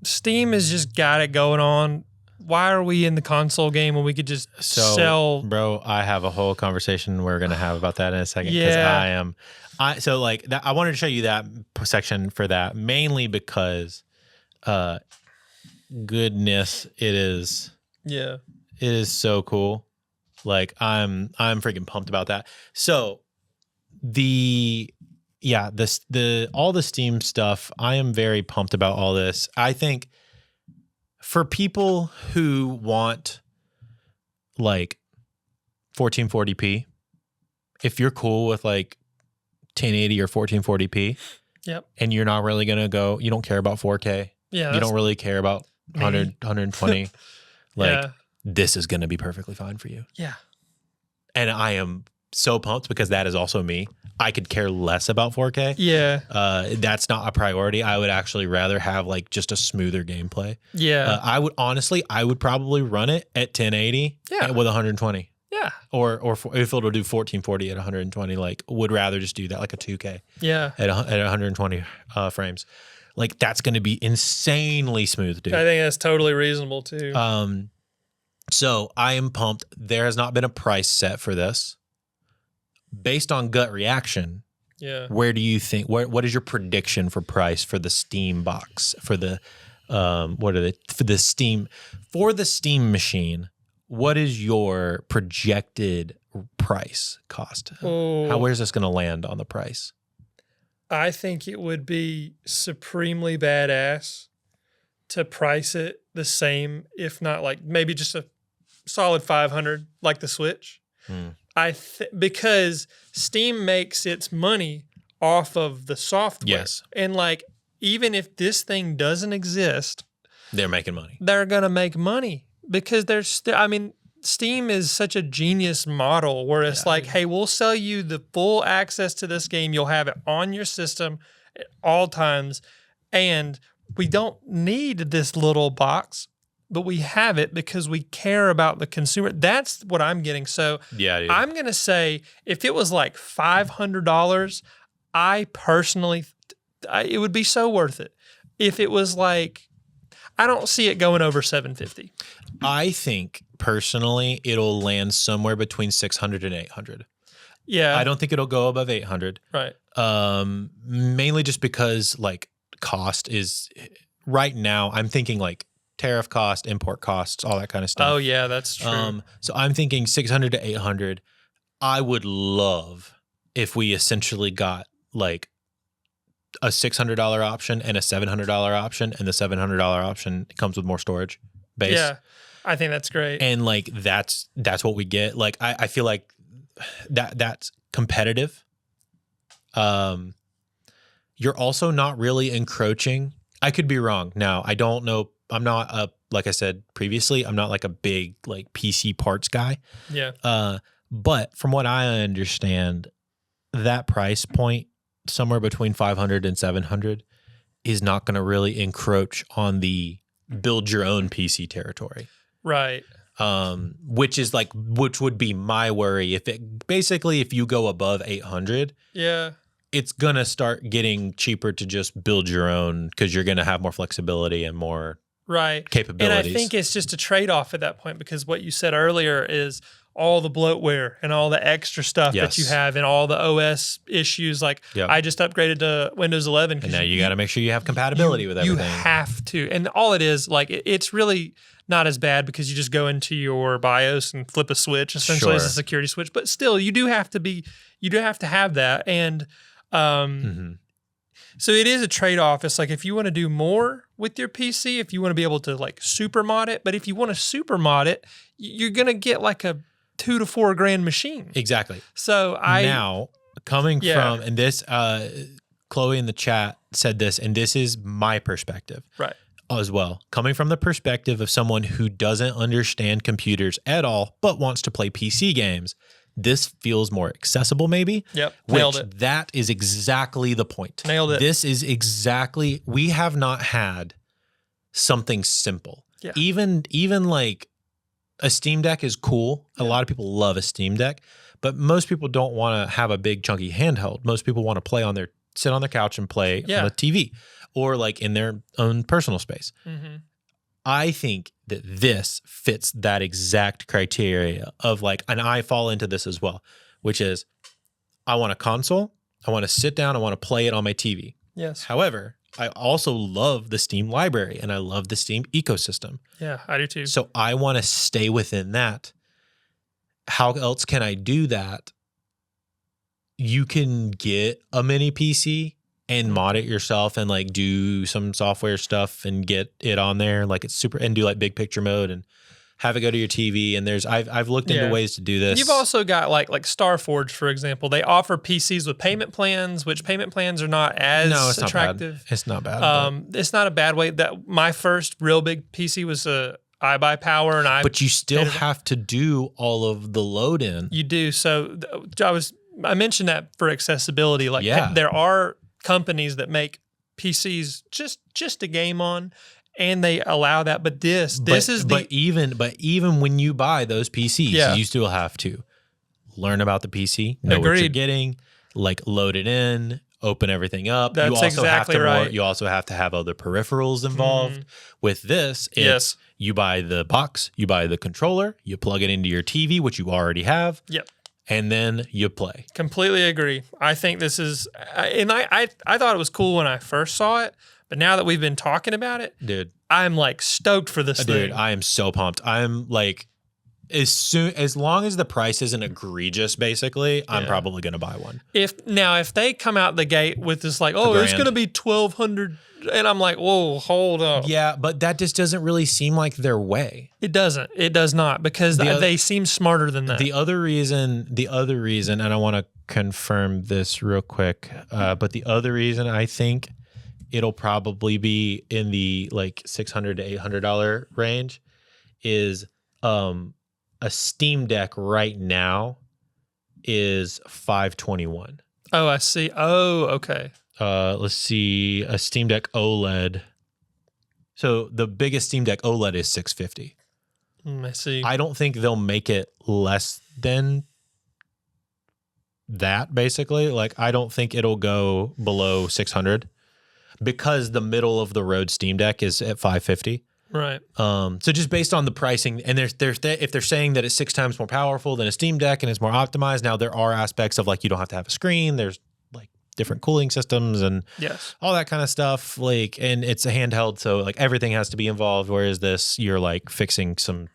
B: Steam has just got it going on. Why are we in the console game when we could just sell?
A: Bro, I have a whole conversation we're gonna have about that in a second.
B: Yeah.
A: Because I wanted to show you that section for that mainly because, goodness, it is.
B: Yeah.
A: It is so cool. Like I'm freaking pumped about that. So all the Steam stuff, I am very pumped about all this. I think for people who want like 1440p, if you're cool with like 1080 or 1440p,
B: yep,
A: and you're not really gonna go, you don't care about 4K,
B: yeah,
A: you don't really care about 120,
B: yeah.
A: This is going to be perfectly fine for you.
B: Yeah.
A: And I am so pumped because that is also me. I could care less about 4K.
B: Yeah.
A: That's not a priority. I would actually rather have like just a smoother gameplay.
B: Yeah.
A: I would probably run it at 1080 with 120.
B: Yeah.
A: Or if it'll do 1440 at 120, like would rather just do that like a 2K.
B: Yeah.
A: At 120 frames. Like that's going to be insanely smooth, dude.
B: I think that's totally reasonable too.
A: So I am pumped. There has not been a price set for this. Based on gut reaction, where do you think? What is your prediction for price for the Steam box for the for the Steam machine? What is your projected price cost? Where's this going to land on the price?
B: I think it would be supremely badass to price it the same, if not like maybe just a solid 500 like the Switch. Because Steam makes its money off of the software.
A: Yes.
B: And like even if this thing doesn't exist,
A: they're making money.
B: They're going to make money because Steam is such a genius model where it's hey, we'll sell you the full access to this game. You'll have it on your system at all times. And we don't need this little box, but we have it because we care about the consumer. That's what I'm getting. So
A: dude.
B: I'm going to say if it was like $500, I personally, it would be so worth it. If it was like, I don't see it going over $750.
A: I think personally it'll land somewhere between 600 and 800.
B: Yeah.
A: I don't think it'll go above 800.
B: Right.
A: Mainly just because like cost is right now I'm thinking like tariff cost, import costs, all that kind of stuff.
B: Oh yeah, that's true.
A: So I'm thinking 600 to 800. I would love if we essentially got like a $600 option and a $700 option, and the $700 option comes with more storage base.
B: Yeah, I think that's great.
A: And like that's what we get. Like I feel like that's competitive. You're also not really encroaching. I could be wrong. Now I don't know. I'm not like I said previously, I'm not like a big like PC parts guy.
B: Yeah.
A: But from what I understand, that price point somewhere between 500 and 700 is not going to really encroach on the build your own PC territory.
B: Right.
A: Which would be my worry if you go above 800.
B: Yeah.
A: It's going to start getting cheaper to just build your own because you're going to have more flexibility and more capabilities.
B: And I think it's just a trade-off at that point because what you said earlier is all the bloatware and all the extra stuff that you have and all the OS issues. Like I just upgraded to Windows 11.
A: And now you got to make sure you have compatibility with everything.
B: You have to. And all it is, like it's really not as bad because you just go into your BIOS and flip a switch essentially as a security switch. But still, you do have to have that. And So it is a trade-off. It's like if you want to do more with your PC, if you want to be able to like super mod it, but if you want to super mod it, you're going to get like a $2 to $4 grand machine.
A: Exactly.
B: So
A: now coming from, and this, Chloe in the chat said this, and this is my perspective.
B: Right.
A: As well, coming from the perspective of someone who doesn't understand computers at all, but wants to play PC games, this feels more accessible maybe.
B: Yep. Nailed
A: which
B: it.
A: That is exactly the point.
B: Nailed it.
A: This is exactly, we have not had something simple.
B: Yeah.
A: Even like a Steam Deck is cool. A lot of people love a Steam Deck, but most people don't want to have a big chunky handheld. Most people want to sit on their couch and play on a TV. Or like in their own personal space. Mm-hmm. I think that this fits that exact criteria of like, and I fall into this as well, which is I want a console, I want to sit down, I want to play it on my TV.
B: Yes.
A: However, I also love the Steam library and I love the Steam ecosystem.
B: Yeah, I do too.
A: So I want to stay within that. How else can I do that? You can get a mini PC and mod it yourself and like do some software stuff and get it on there like it's super, and do like big picture mode and have it go to your TV. And I've looked into ways to do this.
B: You've also got like Starforge, for example. They offer PCs with payment plans, which payment plans are not as attractive.
A: It's not bad.
B: It's not a bad way. That my first real big PC was a iBuyPower, and
A: but you still have to do all of the load in.
B: You do. So I mentioned that for accessibility. Like there are companies that make PCs just a game on, and they allow that. But even when you buy those PCs, you still have to learn about the PC, know what you're getting, like load it in, open everything up. That's
A: you also
B: exactly right.
A: You also have to have other peripherals involved. Mm-hmm. With this, it's you buy the box, you buy the controller, you plug it into your TV, which you already have.
B: Yep.
A: And then you play.
B: Completely agree. I think this is, and I thought it was cool when I first saw it, but now that we've been talking about it,
A: dude,
B: I'm like stoked for this thing.
A: Dude, I am so pumped. I'm like, as long as the price isn't egregious, basically, I'm probably gonna buy one.
B: If they come out the gate with this like, oh, it's gonna be $1,200, and I'm like, whoa, hold up.
A: Yeah, but that just doesn't really seem like their way.
B: It doesn't. It does not, because they seem smarter than that.
A: The other reason, and I want to confirm this real quick, but the other reason I think it'll probably be in the like $600 to $800 range is a Steam Deck right now is $521.
B: Oh, I see. Oh, okay.
A: Let's see, a Steam Deck OLED. So the biggest Steam Deck OLED is $650.
B: I see.
A: I don't think they'll make it less than that, basically. Like, I don't think it'll go below $600 because the middle of the road Steam Deck is at $550.
B: Right.
A: So just based on the pricing, and if they're saying that it's 6 times more powerful than a Steam Deck and it's more optimized, now there are aspects of like you don't have to have a screen. There's like different cooling systems and all that kind of stuff. Like, and it's a handheld, so like everything has to be involved. Whereas this, you're like fixing some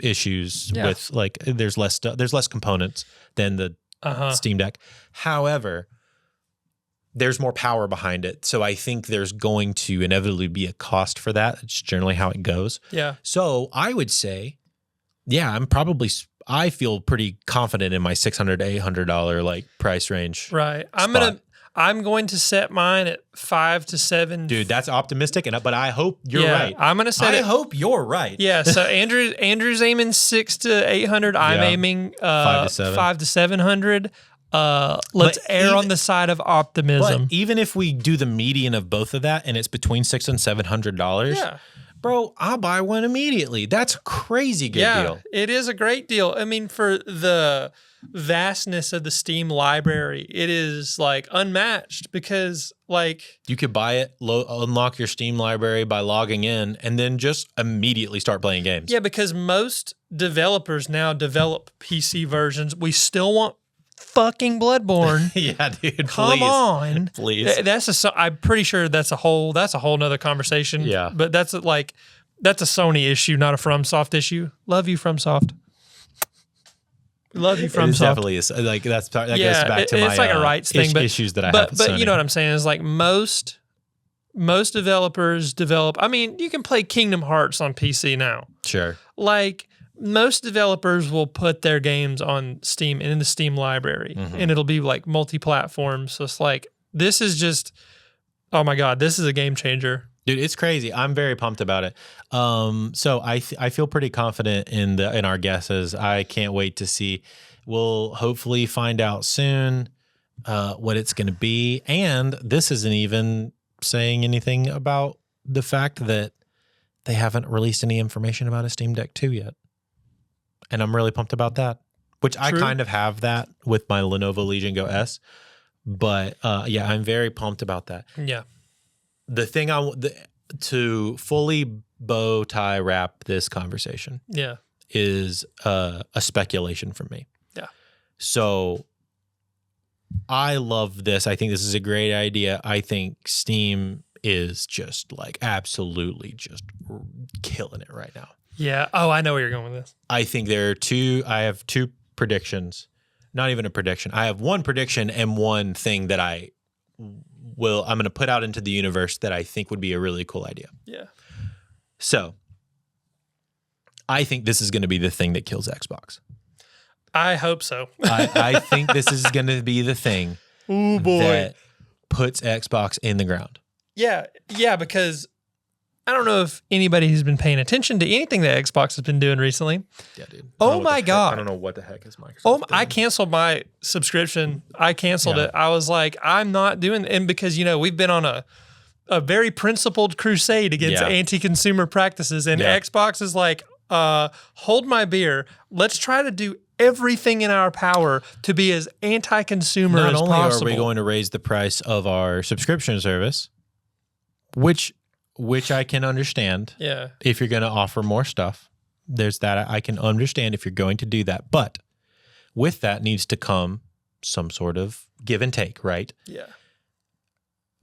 A: issues with like there's less components than the Steam Deck. However, there's more power behind it. So I think there's going to inevitably be a cost for that. It's generally how it goes.
B: Yeah.
A: So I would say, I feel pretty confident in my $600 to $800 like price range.
B: Right. I'm going to set mine at 5 to 7.
A: Dude, that's optimistic, but I hope you're right.
B: I'm going to set
A: I hope you're right.
B: Yeah. So Andrew's aiming 6 to 800. I'm aiming 5 to 700. Let's err on the side of optimism.
A: But even if we do the median of both of that and it's between $600 and $700, bro, I'll buy one immediately. That's a crazy good deal.
B: It is a great deal. I mean, for the vastness of the Steam library, it is like unmatched because like
A: you could buy it, unlock your Steam library by logging in, and then just immediately start playing games.
B: Yeah, because most developers now develop PC versions. We still want fucking Bloodborne.
A: Yeah, dude.
B: Come on.
A: Please.
B: I'm pretty sure that's a whole nother conversation.
A: Yeah.
B: But that's a Sony issue, not a FromSoft issue. Love you, FromSoft. Love you from
A: It definitely is like that goes back to my
B: it's like a rights thing, but
A: issues that I have with
B: but
A: Sony.
B: you know what I'm saying is like most developers develop. I mean, you can play Kingdom Hearts on PC now.
A: Sure.
B: Like most developers will put their games on Steam and in the Steam library, and it'll be like multi-platform. So it's like this is just, oh my god, this is a game changer.
A: Dude, it's crazy. I'm very pumped about it. So I feel pretty confident in our guesses. I can't wait to see. We'll hopefully find out soon what it's going to be. And this isn't even saying anything about the fact that they haven't released any information about a Steam Deck 2 yet. And I'm really pumped about that, which I kind of have that with my Lenovo Legion Go S. But yeah, I'm very pumped about that.
B: Yeah.
A: The thing to fully bow tie wrap this conversation is a speculation from me.
B: Yeah.
A: So I love this. I think this is a great idea. I think Steam is just like absolutely just killing it right now.
B: Yeah. Oh, I know where you're going with this.
A: I think I have two predictions. Not even a prediction. I have one prediction and one thing that I'm going to put out into the universe that I think would be a really cool idea.
B: Yeah.
A: So I think this is going to be the thing that kills Xbox.
B: I hope so.
A: I think this is going to be the thing that puts Xbox in the ground.
B: Yeah. Yeah, because I don't know if anybody has been paying attention to anything that Xbox has been doing recently.
A: Yeah, dude.
B: Oh my God.
A: I don't know what the heck is Microsoft
B: Oh,
A: doing.
B: I canceled my subscription. I canceled it. I was like, I'm not doing it. And because, we've been on a very principled crusade against anti-consumer practices. And Xbox is like, hold my beer. Let's try to do everything in our power to be as anti-consumer as possible.
A: Not only are we going to raise the price of our subscription service, which I can understand.
B: Yeah.
A: If you're going to offer more stuff, there's that. I can understand if you're going to do that. But with that needs to come some sort of give and take, right?
B: Yeah.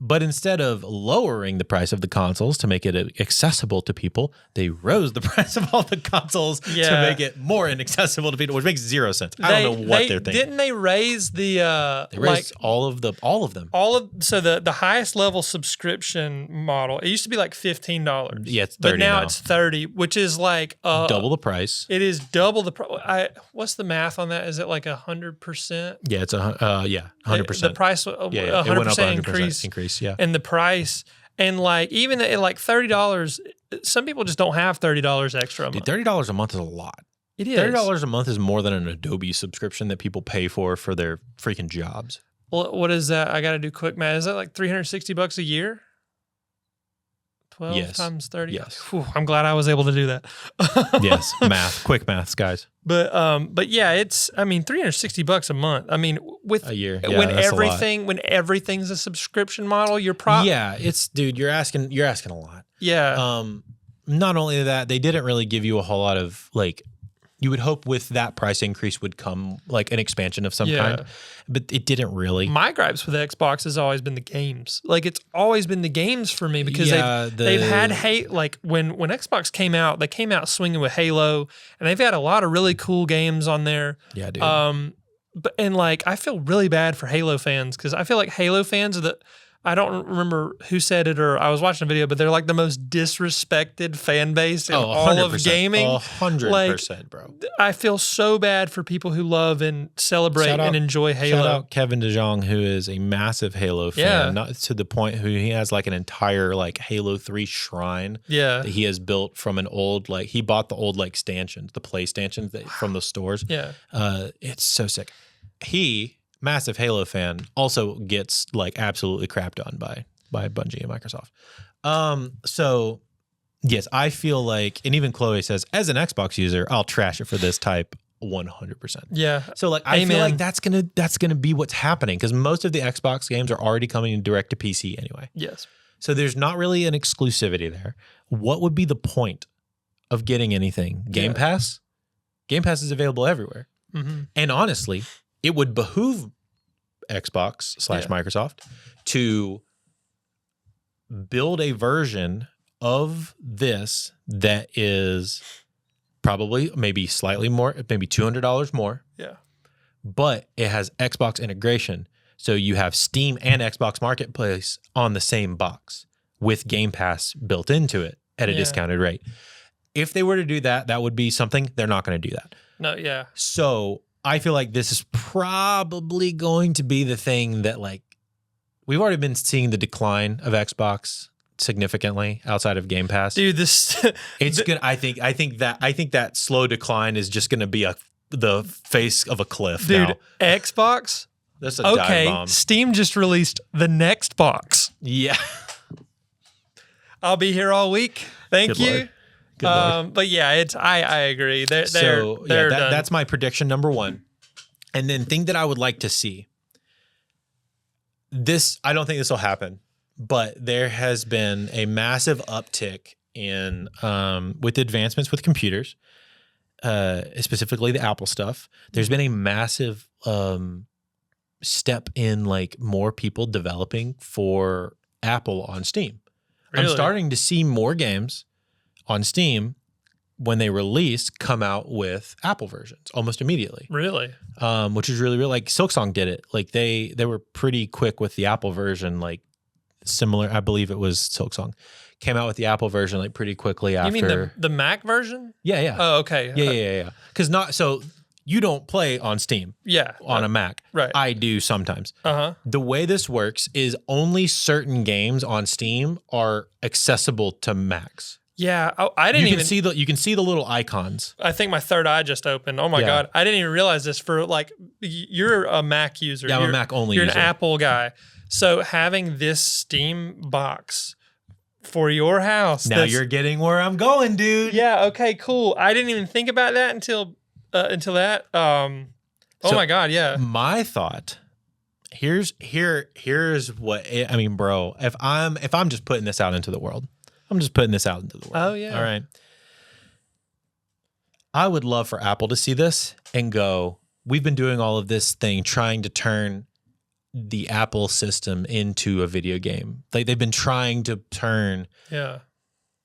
A: But instead of lowering the price of the consoles to make it accessible to people, they rose the price of all the consoles to make it more inaccessible to people, which makes zero sense. I don't know what they're thinking.
B: Didn't they raise the
A: they raised all of them?
B: So the highest level subscrition model, it used to be like $15.
A: Yeah, it's $30
B: but now it's $30, which is like
A: double the price.
B: It is double the price. What's the math on that? Is it like 100%?
A: Yeah, it's 100%.
B: The price, 100% increase.
A: Yeah.
B: And the price, and like even at like $30, some people just don't have $30 extra a month.
A: Dude, $30 a month is a lot.
B: It is.
A: $30 a month is more than an Adobe subscription that people pay for their freaking jobs.
B: Well, what is that? I got to do quick math. Is that like $360 a year? 12 times 30?
A: Yes.
B: Whew, I'm glad I was able to do that.
A: Yes. Quick maths, guys.
B: But yeah, it's, $360 a month. I mean, with
A: a year.
B: Yeah, when everything's a subscription model, you're
A: you're asking a lot.
B: Yeah.
A: Not only that, they didn't really give you a whole lot of like, you would hope with that price increase would come like an expansion of some kind, but it didn't really.
B: My gripes with Xbox has always been the games. Like it's always been the games for me because they've had hate. Like when Xbox came out, they came out swinging with Halo, and they've had a lot of really cool games on there.
A: Yeah, dude.
B: But like I feel really bad for Halo fans because I feel like Halo fans are I don't remember who said it, or I was watching a video, but they're like the most disrespected fan base in all of gaming.
A: 100%, bro.
B: I feel so bad for people who love and celebrate and enjoy Halo.
A: Shout out Kevin DeJong, who is a massive Halo fan, not to the point who he has like an entire like Halo 3 shrine that he has built from an old, like he bought the old like stanchions, the play stanchions from the stores.
B: Yeah.
A: It's so sick. Massive Halo fan, also gets like absolutely crapped on by Bungie and Microsoft. So yes, I feel like, and even Chloe says, as an Xbox user, I'll trash it for this type 100%.
B: Yeah.
A: So like, I feel like that's gonna be what's happening because most of the Xbox games are already coming direct to PC anyway.
B: Yes.
A: So there's not really an exclusivity there. What would be the point of getting anything? Game Pass? Game Pass is available everywhere.
B: Mm-hmm.
A: And honestly, it would behoove Xbox / Microsoft to build a version of this that is probably maybe slightly more, maybe $200 more.
B: Yeah.
A: But it has Xbox integration. So you have Steam and Xbox Marketplace on the same box with Game Pass built into it at a discounted rate. If they were to do that, that would be something. They're not going to do that.
B: No, yeah.
A: So I feel like this is probably going to be the thing that, like, we've already been seeing the decline of Xbox significantly outside of Game Pass.
B: Dude, this
A: it's gonna. I think that slow decline is just going to be the face of a cliff.
B: Dude,
A: now.
B: Xbox.
A: That's a dive bomb.
B: Steam just released the next box.
A: Yeah.
B: I'll be here all week. Thank you.
A: Lord. Good Lord.
B: But yeah, it's I agree. They're done.
A: That's my prediction number one. And then thing that I would like to see. This, I don't think this will happen, but there has been a massive uptick in with advancements with computers, specifically the Apple stuff. There's been a massive step in like more people developing for Apple on Steam. Really? I'm starting to see more games on Steam when they release come out with Apple versions almost immediately.
B: Really?
A: Which is really, really like Silksong did it. Like they were pretty quick with the Apple version, like similar, I believe it was Silksong came out with the Apple version like pretty quickly after.
B: You mean the Mac version?
A: Yeah, yeah.
B: Oh, okay.
A: Yeah. Because you don't play on Steam.
B: Yeah.
A: On a Mac.
B: Right.
A: I do sometimes.
B: Uh-huh.
A: The way this works is only certain games on Steam are accessible to Macs.
B: Yeah, I didn't even
A: see you can see the little icons.
B: I think my third eye just opened. Oh my God. I didn't even realize this for like you're a Mac user.
A: Yeah, I'm a Mac only
B: user.
A: user.
B: You're an Apple guy. So having this Steam box for your house.
A: Now you're getting where I'm going, dude.
B: Yeah, okay, cool. I didn't even think about that until that. Oh my God, yeah.
A: My thought here's what I mean, bro. If I'm just putting this out into the world. I'm just putting this out into the world.
B: Oh, yeah.
A: All right. I would love for Apple to see this and go, we've been doing all of this thing trying to turn the Apple system into a video game. Like they've been trying to turn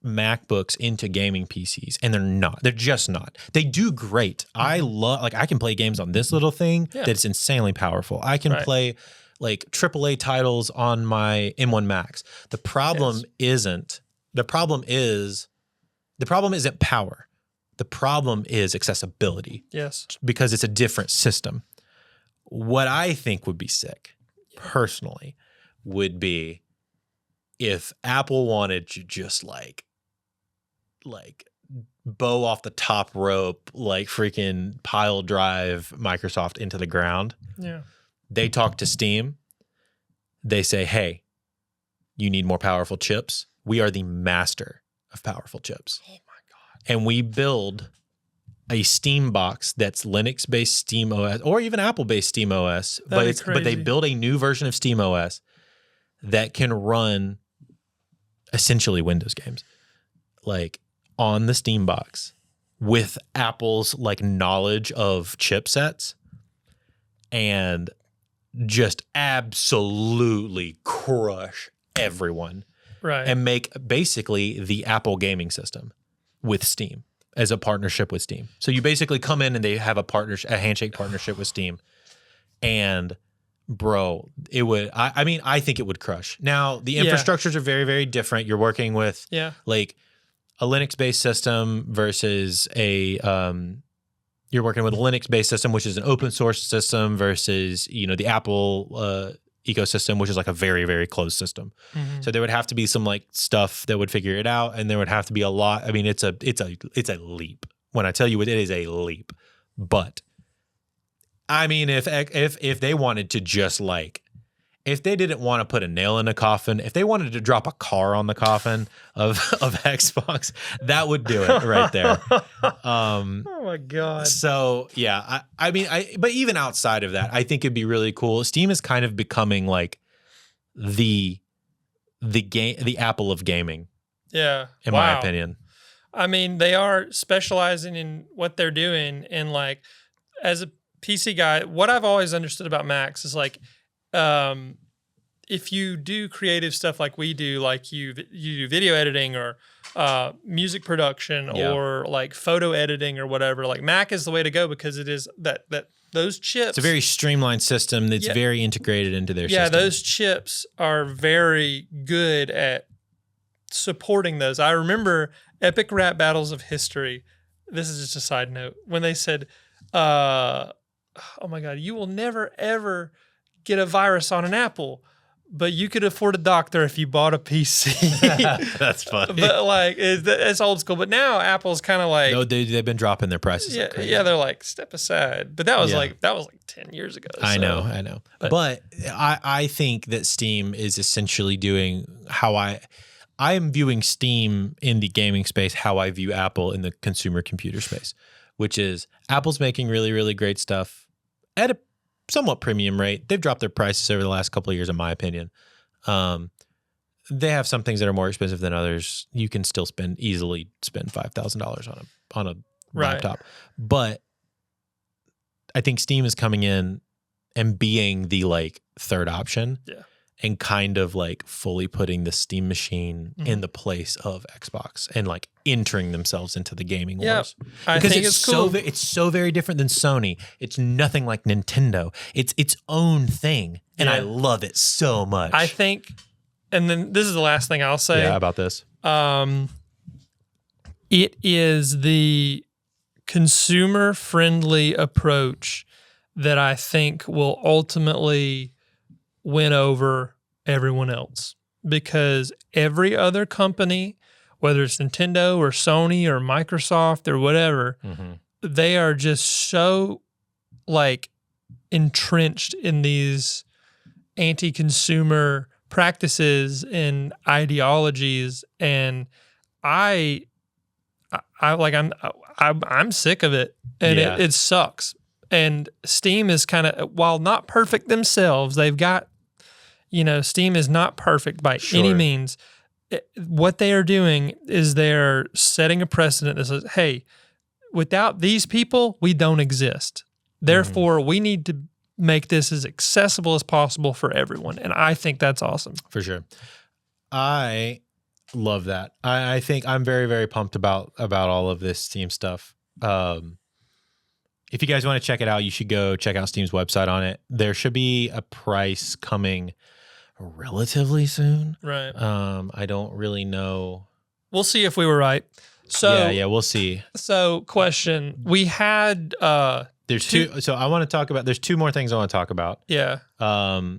A: MacBooks into gaming PCs, and they're not. They're just not. They do great. I love, like, I can play games on this little thing that's insanely powerful. I can play like AAA titles on my M1 Max. The problem isn't power. The problem is accessibility.
B: Yes.
A: Because it's a different system. What I think would be sick, personally, would be if Apple wanted to just like bow off the top rope, like freaking pile drive Microsoft into the ground.
B: Yeah.
A: They talk to Steam. They say, hey, you need more powerful chips. We are the master of powerful chips. Oh my God. And we build a Steam box that's Linux-based Steam OS or even Apple-based Steam OS, but they build a new version of Steam OS that can run essentially Windows games, like on the Steam box with Apple's like knowledge of chipsets and just absolutely crush everyone.
B: Right.
A: And make basically the Apple gaming system with Steam as a partnership with Steam. So you basically come in and they have a handshake partnership with Steam. And bro, it would, I think it would crush. Now, the infrastructures are very, very different. You're working with like a Linux-based system versus you're working with a Linux-based system, which is an open source system versus, the Apple ecosystem, which is like a very, very closed system. Mm-hmm. So there would have to be some like stuff that would figure it out, and there would have to be a lot. I mean, it's a leap. When I tell you it is a leap. But I mean, if they wanted to just like, if they didn't want to put a nail in a coffin, if they wanted to drop a car on the coffin of Xbox, that would do it right there.
B: Oh my God.
A: So yeah, but even outside of that, I think it'd be really cool. Steam is kind of becoming like the Apple of gaming.
B: Yeah.
A: In my opinion.
B: I mean, they are specializing in what they're doing. And like, as a PC guy, what I've always understood about Macs is like, if you do creative stuff like we do, like you do video editing or music production or like photo editing or whatever, like Mac is the way to go because it is that those chips.
A: It's a very streamlined system that's very integrated into their system.
B: Yeah, those chips are very good at supporting those. I remember Epic Rap Battles of History. This is just a side note. When they said, oh my God, you will never, ever get a virus on an Apple, but you could afford a doctor if you bought a PC.
A: That's funny.
B: But like, it's old school. But now Apple's kind of like,
A: no, they've been dropping their prices.
B: Yeah, they're like, step aside. But that was like 10 years ago.
A: I know. But I think that Steam is essentially doing how I am viewing Steam in the gaming space, how I view Apple in the consumer computer space, which is Apple's making really, really great stuff at a somewhat premium rate. They've dropped their prices over the last couple of years, in my opinion. They have some things that are more expensive than others. You can still easily spend $5,000 on a laptop. But I think Steam is coming in and being the like third option. Yeah. And kind of like fully putting the Steam machine in the place of Xbox and like entering themselves into the gaming wars.
B: I think it's cool.
A: It's so very different than Sony. It's nothing like Nintendo. It's its own thing. And I love it so much.
B: I think, and then this is the last thing I'll say.
A: Yeah, about this.
B: It is the consumer-friendly approach that I think will ultimately win over everyone else, because every other company, whether it's Nintendo or Sony or Microsoft or whatever, they are just so like entrenched in these anti-consumer practices and ideologies, and I'm sick of it, and it sucks. And Steam is kind of, while not perfect themselves, they've got, Steam is not perfect by any means. What they are doing is they're setting a precedent that says, hey, without these people, we don't exist. Therefore, we need to make this as accessible as possible for everyone. And I think that's awesome.
A: For sure. I love that. I think I'm very, very pumped about all of this Steam stuff. If you guys want to check it out, you should go check out Steam's website on it. There should be a price coming relatively soon.
B: Right.
A: I don't really know.
B: We'll see if we were right. So
A: yeah, we'll see.
B: So question, we had
A: there's two. So I want to talk about. There's two more things I want to talk about.
B: Yeah.
A: I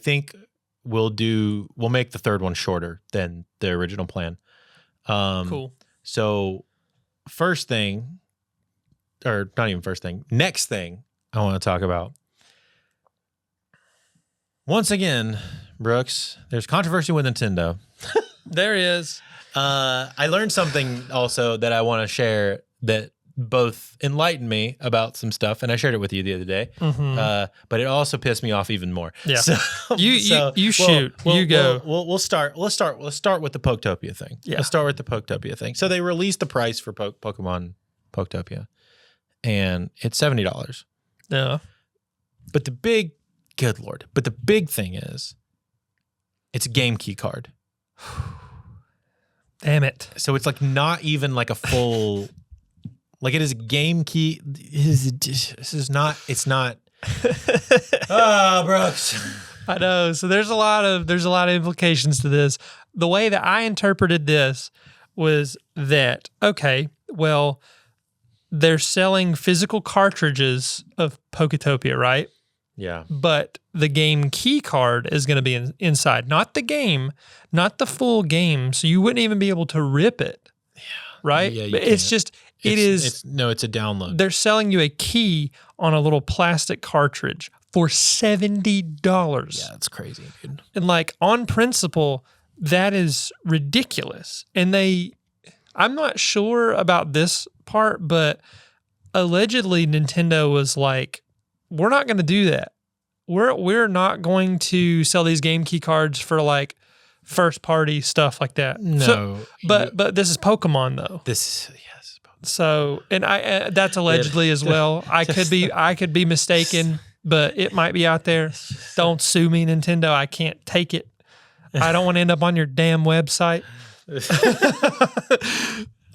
A: think we'll make the third one shorter than the original plan.
B: Cool.
A: So first thing, or not even first thing, next thing I want to talk about. Once again, Brooks, there's controversy with Nintendo.
B: There is.
A: I learned something also that I want to share that both enlightened me about some stuff, and I shared it with you the other day. But it also pissed me off even more.
B: Yeah. So, you shoot. You go.
A: We'll start with the Poketopia thing.
B: Yeah.
A: Let's start with the Poketopia thing. So they released the price for Pokemon Poketopia, and it's $70.
B: Yeah.
A: But the big thing is, it's a game key card.
B: Damn it.
A: So it's like not even like a full, like it is a game key. It's not. Brooks.
B: I know. So there's a lot of implications to this. The way that I interpreted this was that, okay, well, they're selling physical cartridges of Poketopia, right?
A: Yeah.
B: But the game key card is going to be inside, not the game, not the full game. So you wouldn't even be able to rip it. Yeah. Right? Yeah, it's a
A: download.
B: They're selling you a key on a little plastic cartridge for $70.
A: Yeah, that's crazy, dude.
B: And like on principle, that is ridiculous. And I'm not sure about this part, but allegedly Nintendo was like, we're not going to do that. We're not going to sell these game key cards for like first party stuff like that.
A: No,
B: but this is Pokemon though.
A: Yes.
B: So, and that's allegedly as well. I could be mistaken, but it might be out there. Don't sue me, Nintendo. I can't take it. I don't want to end up on your damn website.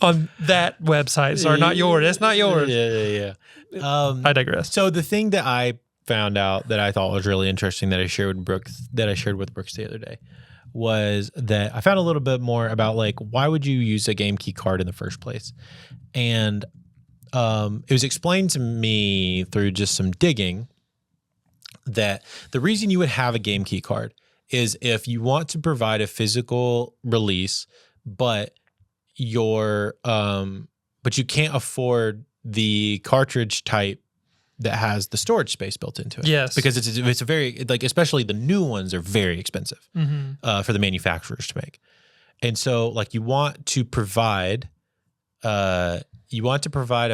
B: On that website. Sorry, not yours. That's not yours.
A: Yeah.
B: I digress.
A: So the thing that I found out that I thought was really interesting that I shared with Brooks the other day was that I found a little bit more about like why would you use a game key card in the first place, and it was explained to me through just some digging that the reason you would have a game key card is if you want to provide a physical release, but you can't afford the cartridge type that has the storage space built into it.
B: Yes.
A: Because it's a very, like, especially the new ones are very expensive for the manufacturers to make. And so like you want to provide a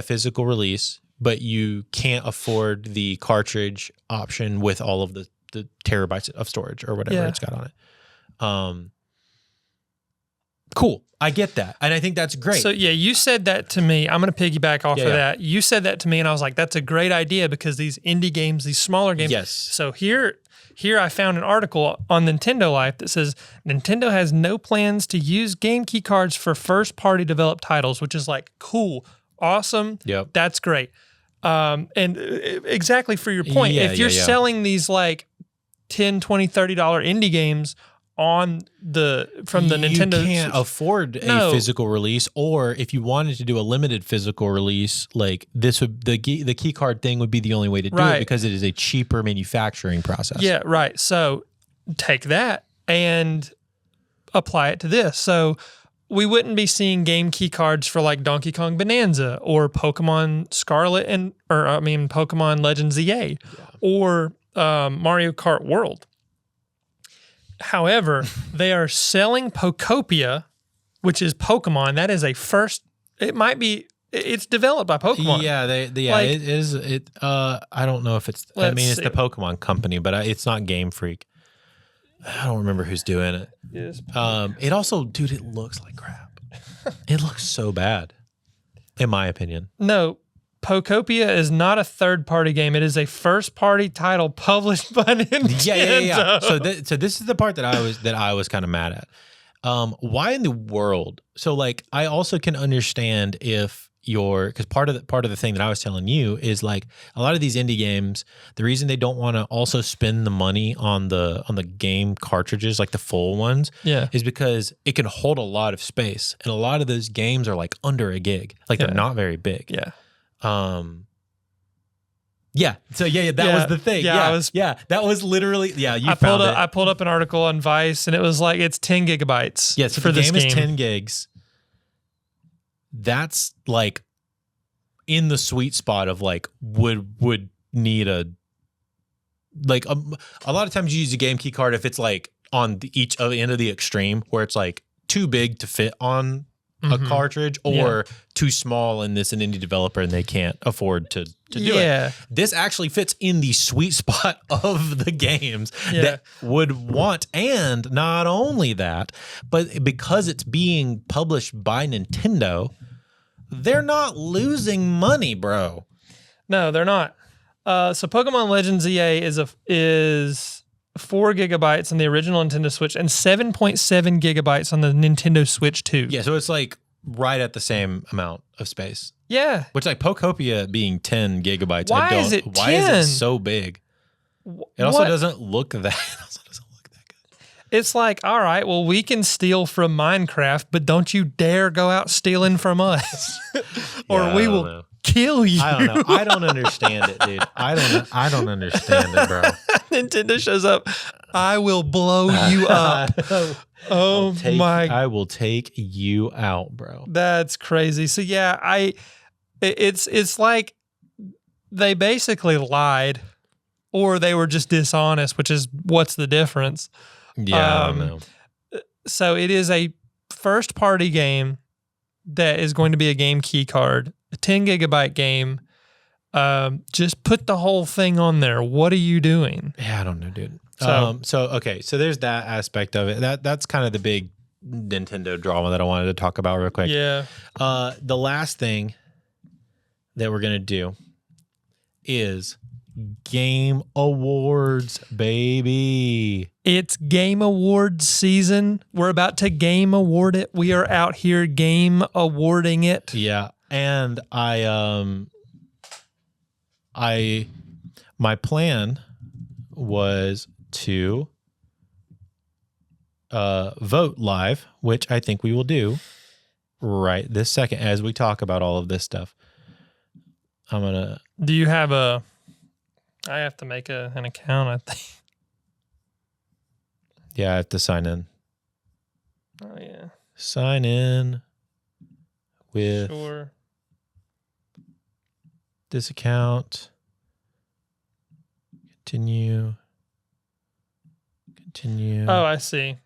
A: physical release, but you can't afford the cartridge option with all of the terabytes of storage or whatever it's got on it. Cool. I get that. And I think that's great.
B: So yeah, you said that to me. I'm going to piggyback off of that. You said that to me and I was like, that's a great idea because these indie games, these smaller games.
A: Yes.
B: So here I found an article on Nintendo Life that says Nintendo has no plans to use game key cards for first party developed titles, which is like cool, awesome.
A: Yep.
B: That's great. And exactly for your point, if you're selling these like $10, $20, $30 indie games from the Nintendo,
A: you can't afford a physical release, or if you wanted to do a limited physical release, like this would the key card thing would be the only way to do it because it is a cheaper manufacturing process.
B: Yeah, right. So take that and apply it to this. So we wouldn't be seeing game key cards for like Donkey Kong Bonanza or Pokemon Scarlet Pokemon Legends EA or Mario Kart World. However, they are selling Pokopia, which is Pokemon. That is it's developed by Pokemon.
A: Yeah, it is. I don't know if it's. I mean, it's the Pokemon company, but it's not Game Freak. I don't remember who's doing it. It also, dude, it looks like crap. It looks so bad, in my opinion.
B: No, Pokopia is not a third-party game. It is a first-party title published by Nintendo.
A: Yeah. So this is the part that I was kind of mad at. Why in the world? So like, I also can understand if because part of the thing that I was telling you is like a lot of these indie games, the reason they don't want to also spend the money on the game cartridges, like the full ones, is because it can hold a lot of space, and a lot of those games are like under a gig, like they're not very big.
B: Yeah.
A: So that was the thing. That was literally
B: I pulled up an article on Vice and it was like it's 10 gigabytes.
A: Yeah, so
B: for
A: the
B: this
A: game is 10 gigs. That's like in the sweet spot of like would need a lot of times you use a game key card if it's like on each of the end of the extreme where it's like too big to fit on a cartridge or too small and this an indie developer and they can't afford to do it. This actually fits in the sweet spot of the games that would want, and not only that, but because it's being published by Nintendo, they're not losing money, bro.
B: No, they're not. So Pokemon Legends EA is 4 gigabytes on the original Nintendo Switch and 7.7 gigabytes on the Nintendo Switch 2.
A: Yeah, so it's like right at the same amount of space.
B: Yeah.
A: Which like Pokopia being 10 gigabytes.
B: Why is it 10?
A: Why is it so big? It also doesn't look that good.
B: It's like, all right, well, we can steal from Minecraft, but don't you dare go out stealing from us. Or we will kill you.
A: I don't know. I don't understand it, dude. I don't understand it, bro.
B: Nintendo shows up. I will blow you up.
A: I will take you out, bro.
B: That's crazy. So yeah, it's like they basically lied or they were just dishonest, which is what's the difference?
A: Yeah, I don't know.
B: So it is a first party game that is going to be a game key card, a 10 gigabyte game. Just put the whole thing on there. What are you doing?
A: Yeah, I don't know, dude. So there's that aspect of it. That's kind of the big Nintendo drama that I wanted to talk about real quick.
B: Yeah.
A: The last thing that we're gonna do is Game Awards, baby.
B: It's Game Awards season. We're about to Game Award it. We are out here Game Awarding it.
A: Yeah. And my plan was to vote live, which I think we will do right this second as we talk about all of this stuff.
B: Do you have I have to make an account, I think.
A: Yeah, I have to sign in.
B: Oh, yeah.
A: Sign in with this account. Continue.
B: Oh, I see.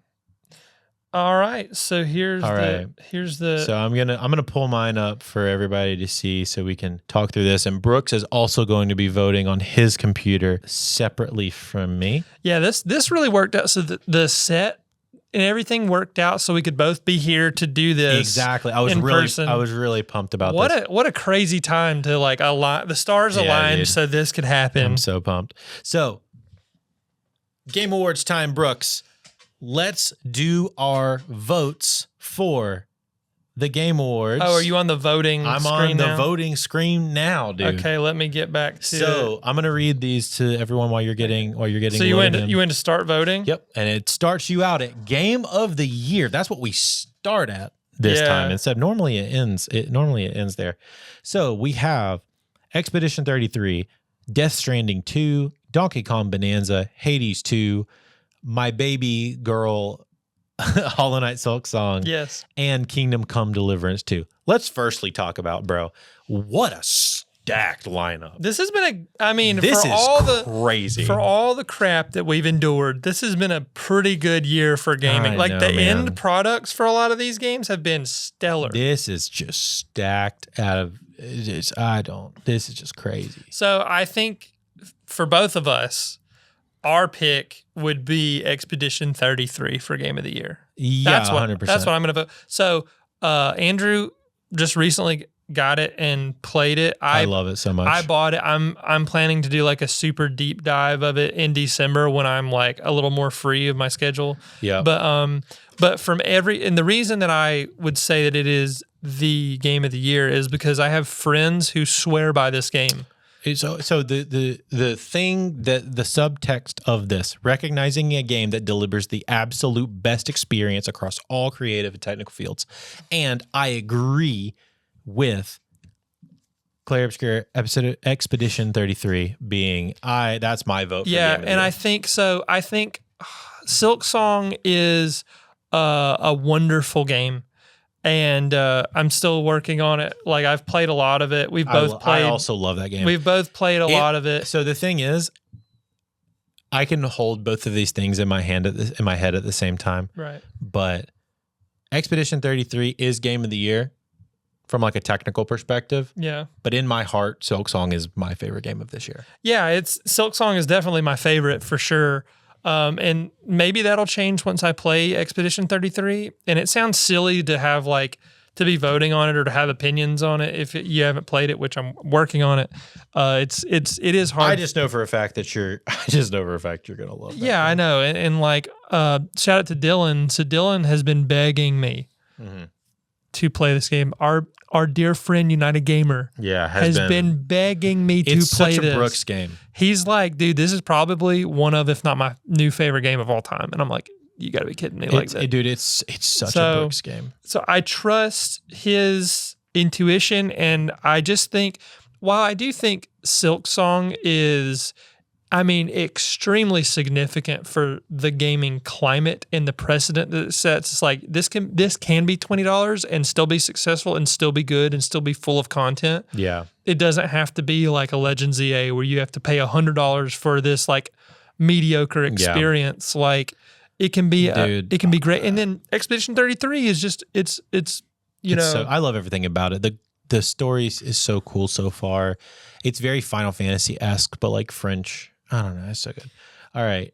B: All right. So here's
A: So I'm gonna pull mine up for everybody to see so we can talk through this. And Brooks is also going to be voting on his computer separately from me.
B: Yeah, this really worked out. So the set and everything worked out so we could both be here to do this.
A: Exactly. I was really pumped about this.
B: What a crazy time to like align the stars aligned so this could happen.
A: I'm so pumped. So Game Awards time, Brooks. Let's do our votes for the Game Awards.
B: Oh, are you on the voting screen
A: I'm on the voting screen now, dude.
B: Okay, let me get back to
A: So I'm gonna read these to everyone while you're getting
B: So you went to start voting?
A: Yep. And it starts you out at Game of the Year. That's what we start at this time. Instead, normally it ends there. So we have Expedition 33, Death Stranding 2, Donkey Kong Bonanza, Hades 2, My Baby Girl, Hollow Knight Silk Song,
B: yes,
A: and Kingdom Come Deliverance 2. Let's firstly talk about, bro, what a stacked lineup.
B: This has been
A: crazy.
B: For all the crap that we've endured, this has been a pretty good year for gaming. End products for a lot of these games have been stellar.
A: This is just stacked out of this is just crazy.
B: So I think for both of us, our pick would be Expedition 33 for Game of the Year.
A: Yeah, 100%.
B: That's what I'm going to vote. So Andrew just recently got it and played it.
A: I love it so much.
B: I bought it. I'm planning to do like a super deep dive of it in December when I'm like a little more free of my schedule.
A: Yeah.
B: But from and the reason that I would say that it is the Game of the Year is because I have friends who swear by this game.
A: So the thing that the subtext of this, recognizing a game that delivers the absolute best experience across all creative and technical fields, and I agree with Claire Obscure Expedition 33 being that's my vote. For game
B: and I think so. I think Silk Song is a wonderful game. And I'm still working on it. Like I've played a lot of it. I
A: also love that game.
B: We've both played a lot of it.
A: So the thing is, I can hold both of these things in my head at the same time.
B: Right.
A: But Expedition 33 is Game of the Year from like a technical perspective.
B: Yeah.
A: But in my heart, Silk Song is my favorite game of this year.
B: Yeah, Silk Song is definitely my favorite for sure. And maybe that'll change once I play Expedition 33. And it sounds silly to have to be voting on it or to have opinions on it if you haven't played it, which I'm working on it. It is hard.
A: I just know for a fact that you're gonna love that.
B: Yeah, I know. And shout out to Dylan. So Dylan has been begging me to play this game. Our dear friend United Gamer has been begging me to play this. It's such a
A: Brooks game.
B: He's like, dude, this is probably one of, if not my new favorite game of all time. And I'm like, you got to be kidding me.
A: Dude, it's such a Brooks game.
B: So I trust his intuition. And I just think, while I do think Silk Song is, extremely significant for the gaming climate and the precedent that it sets. It's like this can be $20 and still be successful and still be good and still be full of content.
A: Yeah.
B: It doesn't have to be like a Legends EA where you have to pay $100 for this like mediocre experience. Yeah. Like it can be it can be great. And then Expedition 33 is just it's
A: I love everything about it. The story is so cool so far. It's very Final Fantasy-esque, but like French. I don't know. It's so good. All right.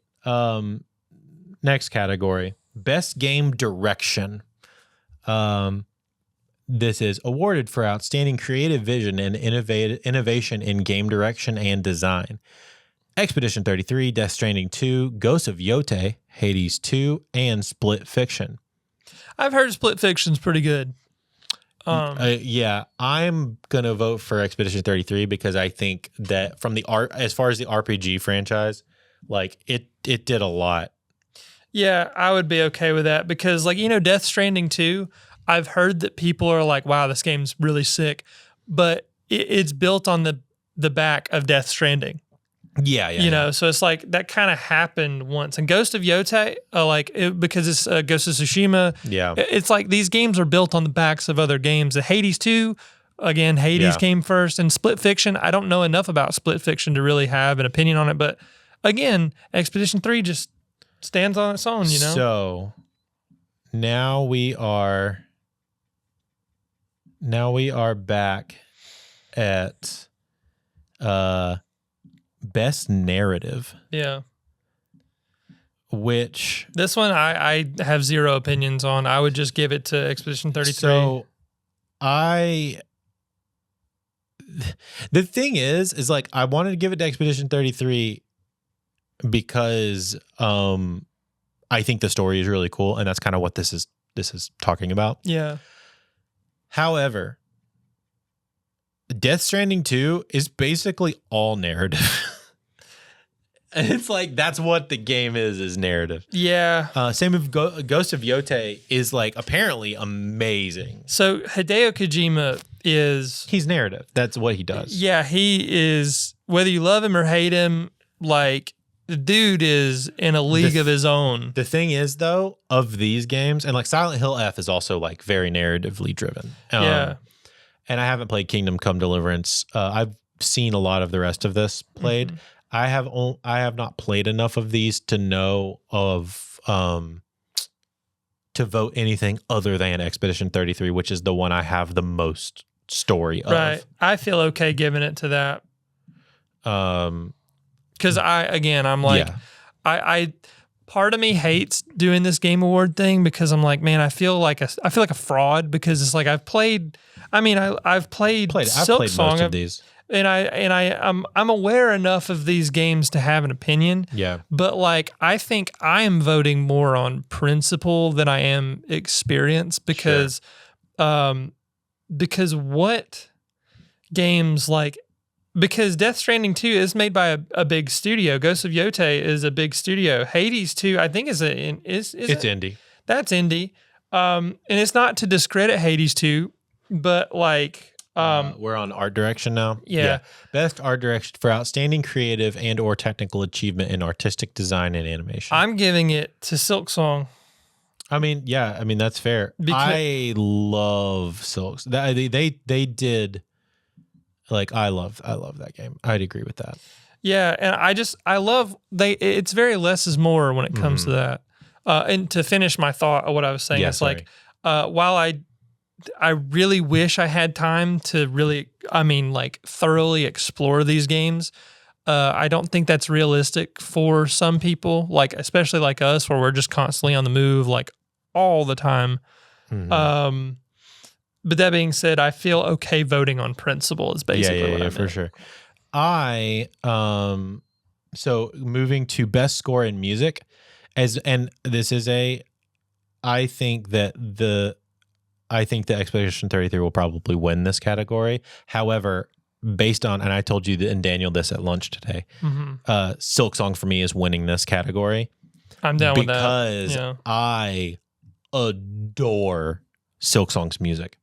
A: Next category. Best Game Direction. This is awarded for outstanding creative vision and innovation in game direction and design. Expedition 33, Death Stranding 2, Ghost of Yote, Hades 2, and Split Fiction.
B: I've heard Split Fiction's pretty good.
A: Yeah, I'm gonna vote for Expedition 33 because I think that from the art, as far as the RPG franchise, like it did a lot.
B: Yeah, I would be okay with that because, like, Death Stranding 2, I've heard that people are like, wow, this game's really sick, but it's built on the back of Death Stranding.
A: Yeah.
B: So it's like that kind of happened once. And Ghost of Yote, because it's Ghost of Tsushima, it's like these games are built on the backs of other games. The Hades 2, again, Hades came first. And Split Fiction, I don't know enough about Split Fiction to really have an opinion on it. But again, Expedition 3 just stands on its own,
A: So now we are back at Best Narrative.
B: Yeah.
A: Which
B: this one I have zero opinions on. I would just give it to Expedition 33.
A: So the thing is like I wanted to give it to Expedition 33 because I think the story is really cool and that's kind of what this is talking about.
B: Yeah.
A: However, Death Stranding 2 is basically all narrative. And it's like, that's what the game is narrative.
B: Yeah.
A: Same with Ghost of Yote is like apparently amazing.
B: So Hideo Kojima
A: he's narrative. That's what he does.
B: Yeah, he is, whether you love him or hate him, like the dude is in a league of his own.
A: The thing is though, of these games, and like Silent Hill F is also like very narratively driven.
B: Yeah.
A: And I haven't played Kingdom Come Deliverance. I've seen a lot of the rest of this played. Mm-hmm. I have not played enough of these to know of to vote anything other than Expedition 33, which is the one I have the most story of.
B: Right. I feel okay giving it to that. Because I'm like, I part of me hates doing this Game Award thing because I'm like, man, I feel like a fraud because it's like I've played Silk Song,
A: most of these.
B: And I'm aware enough of these games to have an opinion.
A: Yeah.
B: But like I think I am voting more on principle than I am experience because what games like because Death Stranding 2 is made by a big studio. Ghost of Yote is a big studio. Hades 2 I think is
A: indie.
B: That's indie. And it's not to discredit Hades 2, but like
A: we're on art direction now.
B: Yeah.
A: Best art direction for outstanding creative and or technical achievement in artistic design and animation.
B: I'm giving it to Silk Song.
A: I mean, that's fair. I love Silk. They did like I love that game. I'd agree with that.
B: Yeah, and I love it's very less is more when it comes to that. And to finish my thought of what I was saying, it's like while I really wish I had time to really, thoroughly explore these games. I don't think that's realistic for some people, like especially like us, where we're just constantly on the move, like all the time. Mm-hmm. But that being said, I feel okay voting on principle is basically what I meant.
A: For sure. So moving to best score in music, I think that Expedition 33 will probably win this category. However, based on, and I told you and Daniel this at lunch today, Silk Song for me is winning this category.
B: I'm down with that.
A: Because I adore Silk Song's music.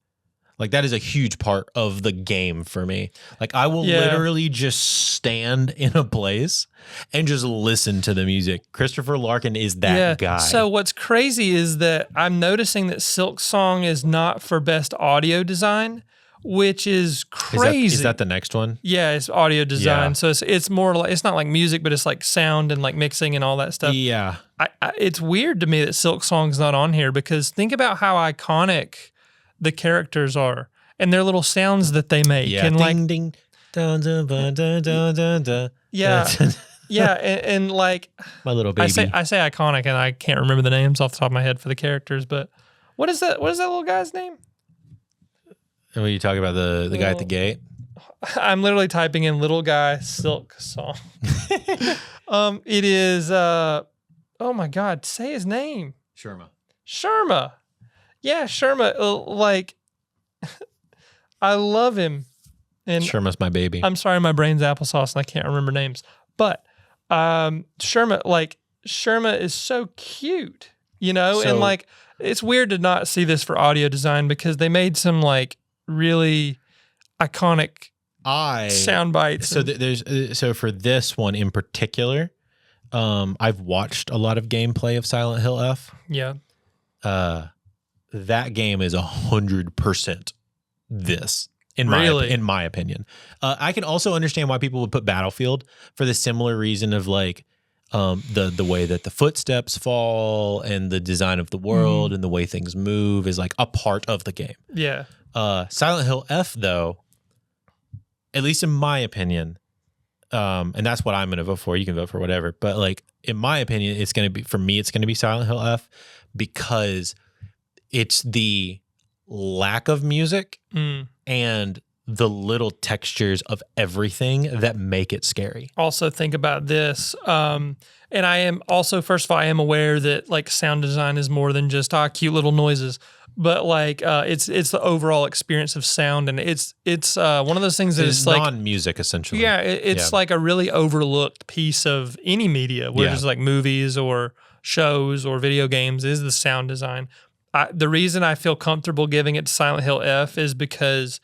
A: Like that is a huge part of the game for me. Like I will literally just stand in a place and just listen to the music. Christopher Larkin is that guy.
B: So what's crazy is that I'm noticing that Silk Song is not for best audio design, which is crazy.
A: Is that the next one?
B: Yeah, it's audio design. Yeah. So it's more like, it's not like music, but it's like sound and like mixing and all that stuff.
A: Yeah.
B: It's weird to me that Silk Song's not on here because think about how iconic the characters are and their little sounds that they make.
A: Yeah,
B: and
A: ding,
B: like,
A: ding, dun, dun, dun, dun, dun, dun, dun.
B: Yeah. Yeah, and like
A: my little baby.
B: I say iconic, and I can't remember the names off the top of my head for the characters. But what is that? What is that little guy's name?
A: What are you talking about? The guy at the gate?
B: I'm literally typing in little guy silk song. It is, oh my God, say his name. Sherma. Yeah, Sherma. Like, I love him. And
A: Sherma's my baby.
B: I'm sorry, my brain's applesauce and I can't remember names. But Sherma is so cute, you know? And like, it's weird to not see this for audio design because they made some like really iconic sound bites.
A: So so for this one in particular, I've watched a lot of gameplay of Silent Hill F.
B: Yeah.
A: That game is 100% this. In my opinion, I can also understand why people would put Battlefield for the similar reason of like the way that the footsteps fall and the design of the world and the way things move is like a part of the game.
B: Yeah.
A: Silent Hill F though, at least in my opinion, and that's what I'm going to vote for. You can vote for whatever, but like in my opinion, it's going to be Silent Hill F because it's the lack of music and the little textures of everything that make it scary.
B: Also think about this. And I am also, first of all, I am aware that like sound design is more than just cute little noises, but like it's the overall experience of sound. And it's one of those things that is like
A: non-music essentially.
B: Yeah. It's like a really overlooked piece of any media, whether it's like movies or shows or video games, is the sound design. The reason I feel comfortable giving it to Silent Hill F is because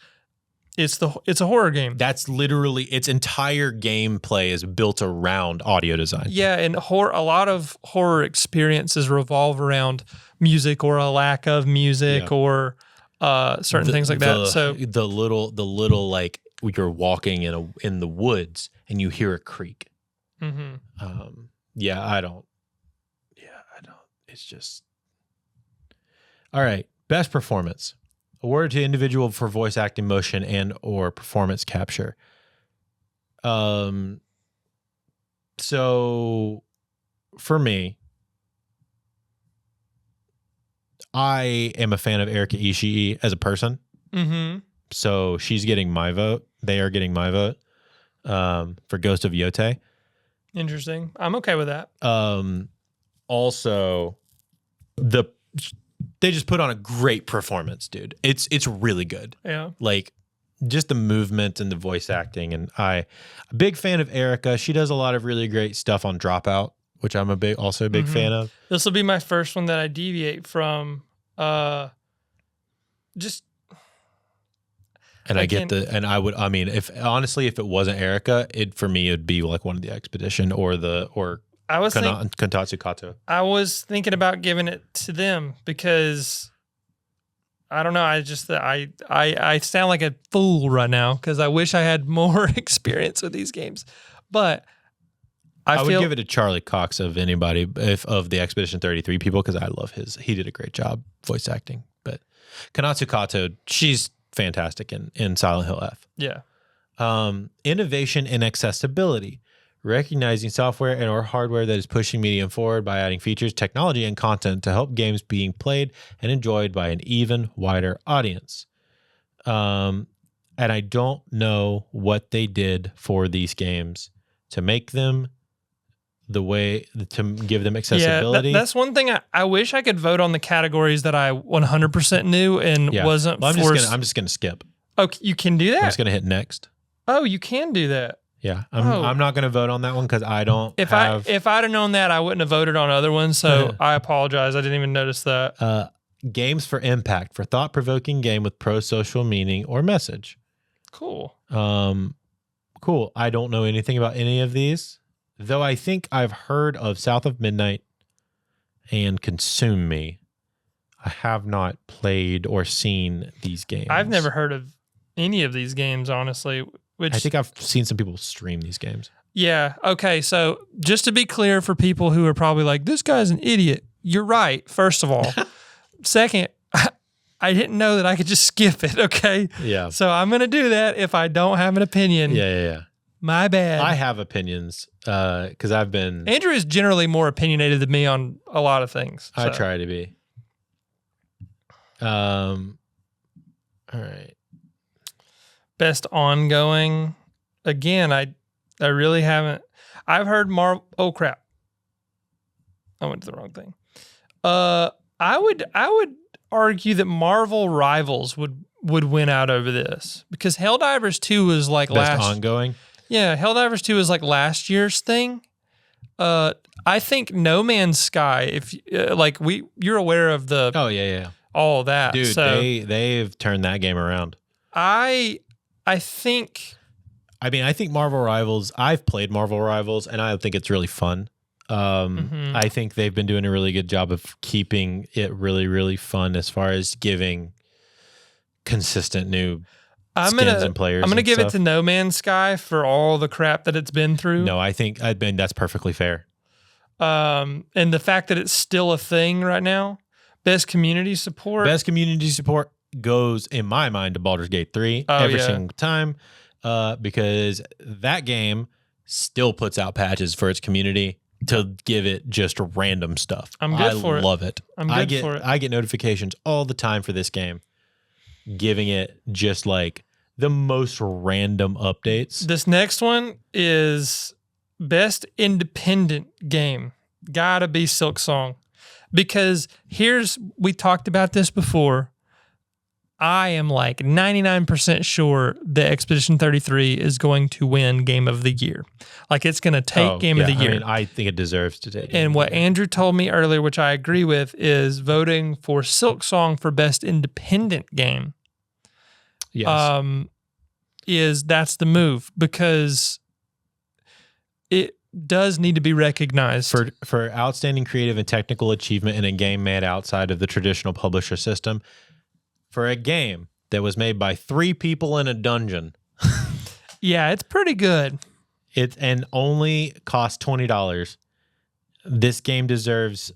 B: it's a horror game.
A: That's literally its entire gameplay is built around audio design.
B: Yeah, and a lot of horror experiences revolve around music or a lack of music or certain things like that. So
A: the little like you're walking in the woods and you hear a creak. I don't. It's just. All right, best performance. Awarded to individual for voice acting, motion, and or performance capture. So for me, I am a fan of Erika Ishii as a person. So she's getting my vote. They are getting my vote for Ghost of Yote.
B: Interesting. I'm okay with that.
A: Also, they just put on a great performance, dude. It's really good.
B: Yeah.
A: Like just the movement and the voice acting. And a big fan of Erika. She does a lot of really great stuff on Dropout, which I'm also a big fan of.
B: This will be my first one that I deviate from.
A: If it wasn't Erika, for me it'd be like one of the Expedition or Kontatsu Kato.
B: I was thinking about giving it to them because I don't know. I sound like a fool right now because I wish I had more experience with these games. But I would
A: give it to Charlie Cox of anybody of the Expedition 33 people because I love he did a great job voice acting. But Kontatsu Kato, she's fantastic in Silent Hill F.
B: Yeah.
A: Innovation and accessibility. Recognizing software and or hardware that is pushing medium forward by adding features, technology, and content to help games being played and enjoyed by an even wider audience. And I don't know what they did for these games to make them to give them accessibility.
B: Yeah, that's one thing I wish I could vote on the categories that I 100% knew and wasn't forced.
A: I'm just gonna skip.
B: Oh, you can do that?
A: I'm just gonna hit next.
B: Oh, you can do that.
A: Yeah, I'm not going to vote on that one because I don't.
B: If I'd have known that, I wouldn't have voted on other ones. So I apologize. I didn't even notice that.
A: Games for impact, for thought-provoking game with pro-social meaning or message.
B: Cool.
A: Cool. I don't know anything about any of these, though. I think I've heard of South of Midnight and Consume Me. I have not played or seen these games.
B: I've never heard of any of these games, honestly.
A: I think I've seen some people stream these games.
B: Yeah. Okay. So just to be clear for people who are probably like, this guy's an idiot. You're right, first of all. Second, I didn't know that I could just skip it. Okay.
A: Yeah.
B: So I'm going to do that if I don't have an opinion.
A: Yeah.
B: My bad.
A: I have opinions because I've been...
B: Andrew is generally more opinionated than me on a lot of things. So.
A: I try to be. All right.
B: Best ongoing. Again, I really haven't. I've heard Oh crap! I went to the wrong thing. I would argue that Marvel Rivals would win out over this because Helldivers 2 was like
A: Best ongoing.
B: Yeah, Helldivers 2 was like last year's thing. I think No Man's Sky. If you're aware of the all that,
A: dude.
B: So
A: they've turned that game around.
B: I think.
A: I mean, I think Marvel Rivals. I've played Marvel Rivals, and I think it's really fun. I think they've been doing a really good job of keeping it really, really fun as far as giving consistent new skins and players.
B: I'm gonna give it to No Man's Sky for all the crap that it's been through.
A: No, I think that's perfectly fair.
B: And the fact that it's still a thing right now. Best community support.
A: Best community support goes in my mind to Baldur's Gate 3 every single time, because that game still puts out patches for its community to give it just random stuff.
B: I'm good for it.
A: I love it.
B: I'm good for it.
A: I get notifications all the time for this game, giving it just like the most random updates.
B: This next one is best independent game. Gotta be Silksong. Because we talked about this before. I am like 99% sure that Expedition 33 is going to win Game of the Year. Like it's going to take Game of the Year.
A: I mean, I think it deserves to take.
B: And what Andrew told me earlier, which I agree with, is voting for Silksong for best independent game.
A: Yes.
B: That's the move because it does need to be recognized
A: for outstanding creative and technical achievement in a game made outside of the traditional publisher system. For a game that was made by 3 people in a dungeon.
B: Yeah, it's pretty good.
A: And only cost $20. This game deserves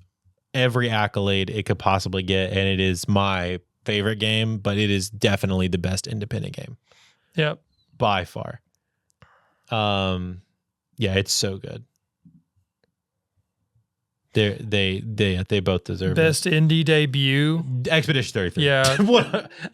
A: every accolade it could possibly get, and it is my favorite game, but it is definitely the best independent game.
B: Yep.
A: By far. Yeah, it's so good. They both deserve
B: best indie debut.
A: Expedition 33.
B: Yeah.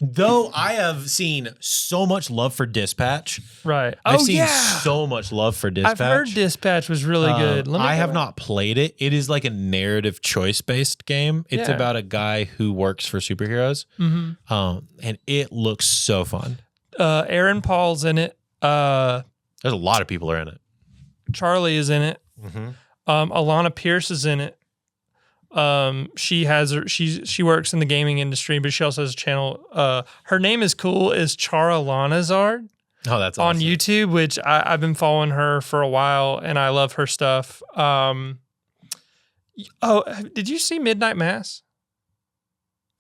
A: Though I have seen so much love for Dispatch.
B: Right.
A: I've seen so much love for Dispatch.
B: I've heard Dispatch was really good.
A: I have not played it. It is like a narrative choice-based game. It's about a guy who works for superheroes. Mm-hmm. And it looks so fun.
B: Aaron Paul's in it.
A: There's a lot of people are in it. Charlie
B: is in it.
A: Mm-hmm.
B: Alana Pierce is in it. She works in the gaming industry, but she also has a channel. Her name is cool. Is Chara Lanazard.
A: Oh, that's
B: on
A: awesome.
B: YouTube, which I've been following her for a while, and I love her stuff. Did you see Midnight Mass?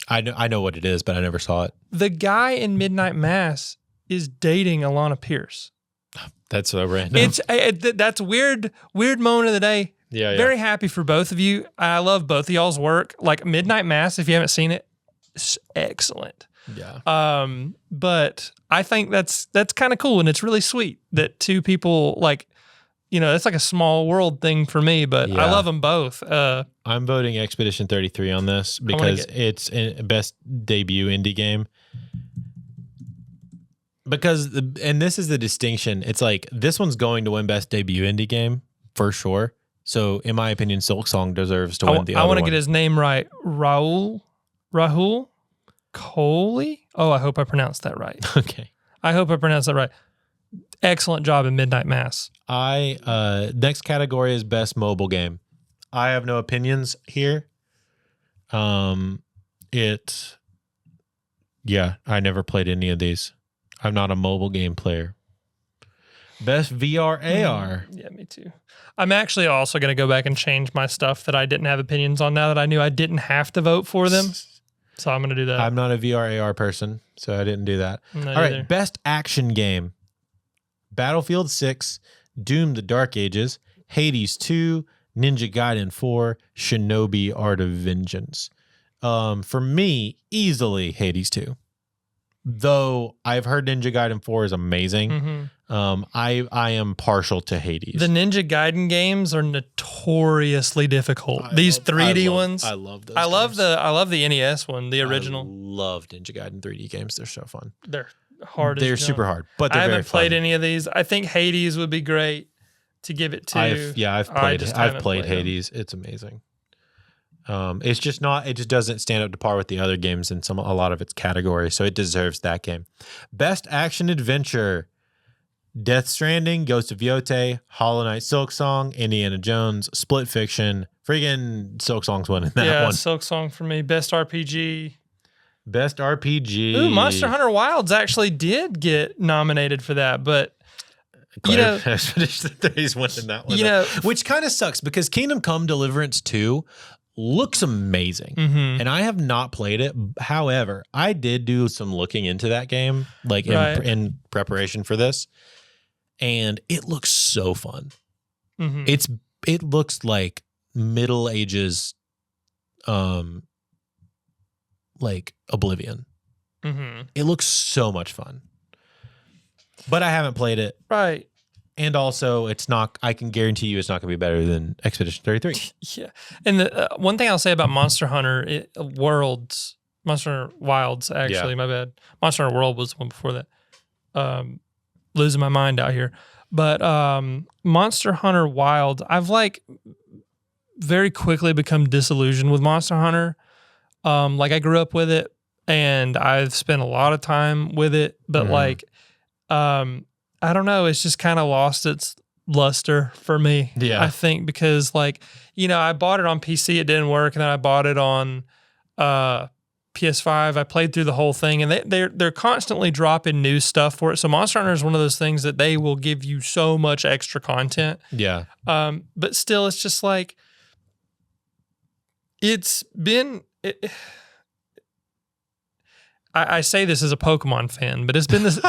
A: I know what it is, but I never saw it.
B: The guy in Midnight Mass is dating Alana Pierce.
A: That's so random.
B: That's weird moment of the day.
A: Yeah.
B: Very happy for both of you. I love both of y'all's work. Like Midnight Mass, if you haven't seen it, it's excellent.
A: Yeah.
B: But I think that's kind of cool, and it's really sweet that 2 people it's like a small world thing for me, but I love them both.
A: I'm voting Expedition 33 on this because it's best debut indie game. And this is the distinction. It's like this one's going to win best debut indie game for sure. So in my opinion, Silksong deserves to win the other one.
B: I want to get his name right. Rahul Kohli. Oh, I hope I pronounced that right.
A: Okay.
B: I hope I pronounced that right. Excellent job in Midnight Mass.
A: Next category is best mobile game. I have no opinions here. I never played any of these. I'm not a mobile game player. Best VR AR.
B: Yeah, me too. I'm actually also going to go back and change my stuff that I didn't have opinions on now that I knew I didn't have to vote for them. So I'm going to do that.
A: I'm not a VR AR person, so I didn't do that. All right, best action game. Battlefield 6, Doom the Dark Ages, Hades 2, Ninja Gaiden 4, Shinobi Art of Vengeance. For me, easily Hades 2. Though I've heard Ninja Gaiden 4 is amazing. Mm-hmm. I am partial to Hades.
B: The Ninja Gaiden games are notoriously difficult. These 3D ones.
A: I love those.
B: I love the NES one, the original.
A: I love Ninja Gaiden 3D games. They're so fun.
B: They're hard.
A: They're super hard, but they're
B: I
A: very
B: haven't played
A: fun.
B: any of these. I think Hades would be great to give it to.
A: I've played Hades. It's amazing. It's just not. It just doesn't stand up to par with the other games in a lot of its categories. So it deserves that game. Best action adventure: Death Stranding, Ghost of Yotei, Hollow Knight, Silksong, Indiana Jones, Split Fiction. Friggin' Silksong's winning that one.
B: Yeah, Silksong for me. Best RPG.
A: Best RPG.
B: Ooh, Monster Hunter Wilds actually did get nominated for that, but
A: Expedition 30's winning that one. Which kind of sucks because Kingdom Come Deliverance 2 looks amazing.
B: Mm-hmm.
A: And I have not played it. However, I did do some looking into that game, like in preparation for this. And it looks so fun.
B: Mm-hmm.
A: It looks like Middle Ages, like Oblivion.
B: Mm-hmm.
A: It looks so much fun. But I haven't played it.
B: Right.
A: And also, it's not, I can guarantee you it's not going to be better than Expedition 33.
B: Yeah. And the one thing I'll say about Monster Hunter Wilds, actually, my bad. Monster Hunter World was the one before that. Losing my mind out here. But Monster Hunter Wild, I've very quickly become disillusioned with Monster Hunter. I grew up with it and I've spent a lot of time with it, but I don't know, it's just kind of lost its luster for me.
A: Yeah.
B: I think because I bought it on PC, it didn't work, and then I bought it on PS5. I played through the whole thing, and they're constantly dropping new stuff for it. So Monster Hunter is one of those things that they will give you so much extra content.
A: Yeah.
B: But still, it's just it's been. I say this as a Pokemon fan, but it's been this.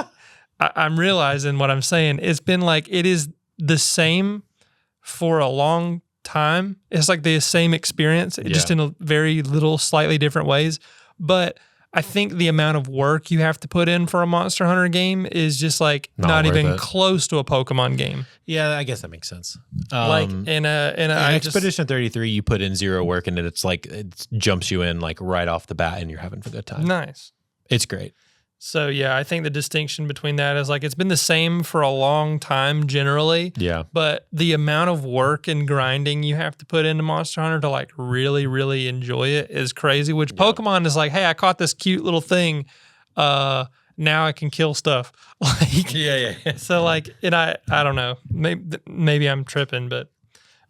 B: I'm realizing what I'm saying. It's been it is the same for a long time. It's like the same experience, just in a very little, slightly different ways. But I think the amount of work you have to put in for a Monster Hunter game is just not even close to a Pokemon game.
A: Yeah, I guess that makes sense.
B: In
A: Expedition 33, you put in zero work and it jumps you in right off the bat and you're having a good time.
B: Nice.
A: It's great.
B: So yeah, I think the distinction between that is it's been the same for a long time generally.
A: Yeah.
B: But the amount of work and grinding you have to put into Monster Hunter to really, really enjoy it is crazy. Which Pokemon is hey, I caught this cute little thing. Now I can kill stuff.
A: Yeah.
B: So and I don't know. Maybe I'm tripping, but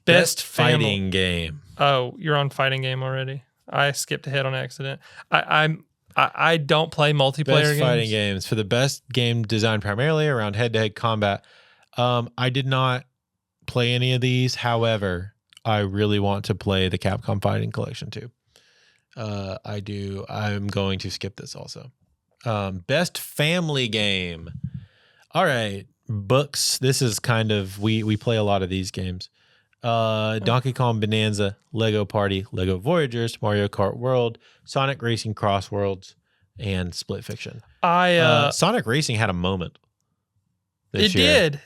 A: best fighting game.
B: Oh, you're on fighting game already. I skipped ahead on accident. I don't play multiplayer games.
A: Best fighting games. For the best game designed primarily around head-to-head combat. I did not play any of these. However, I really want to play the Capcom Fighting Collection too. I do. I'm going to skip this also. Best family game. All right. Books. This is kind of, we play a lot of these games. Donkey Kong Bonanza, Lego Party, Lego Voyagers, Mario Kart World, Sonic Racing Cross Worlds, and Split Fiction. Sonic Racing had a moment. It did.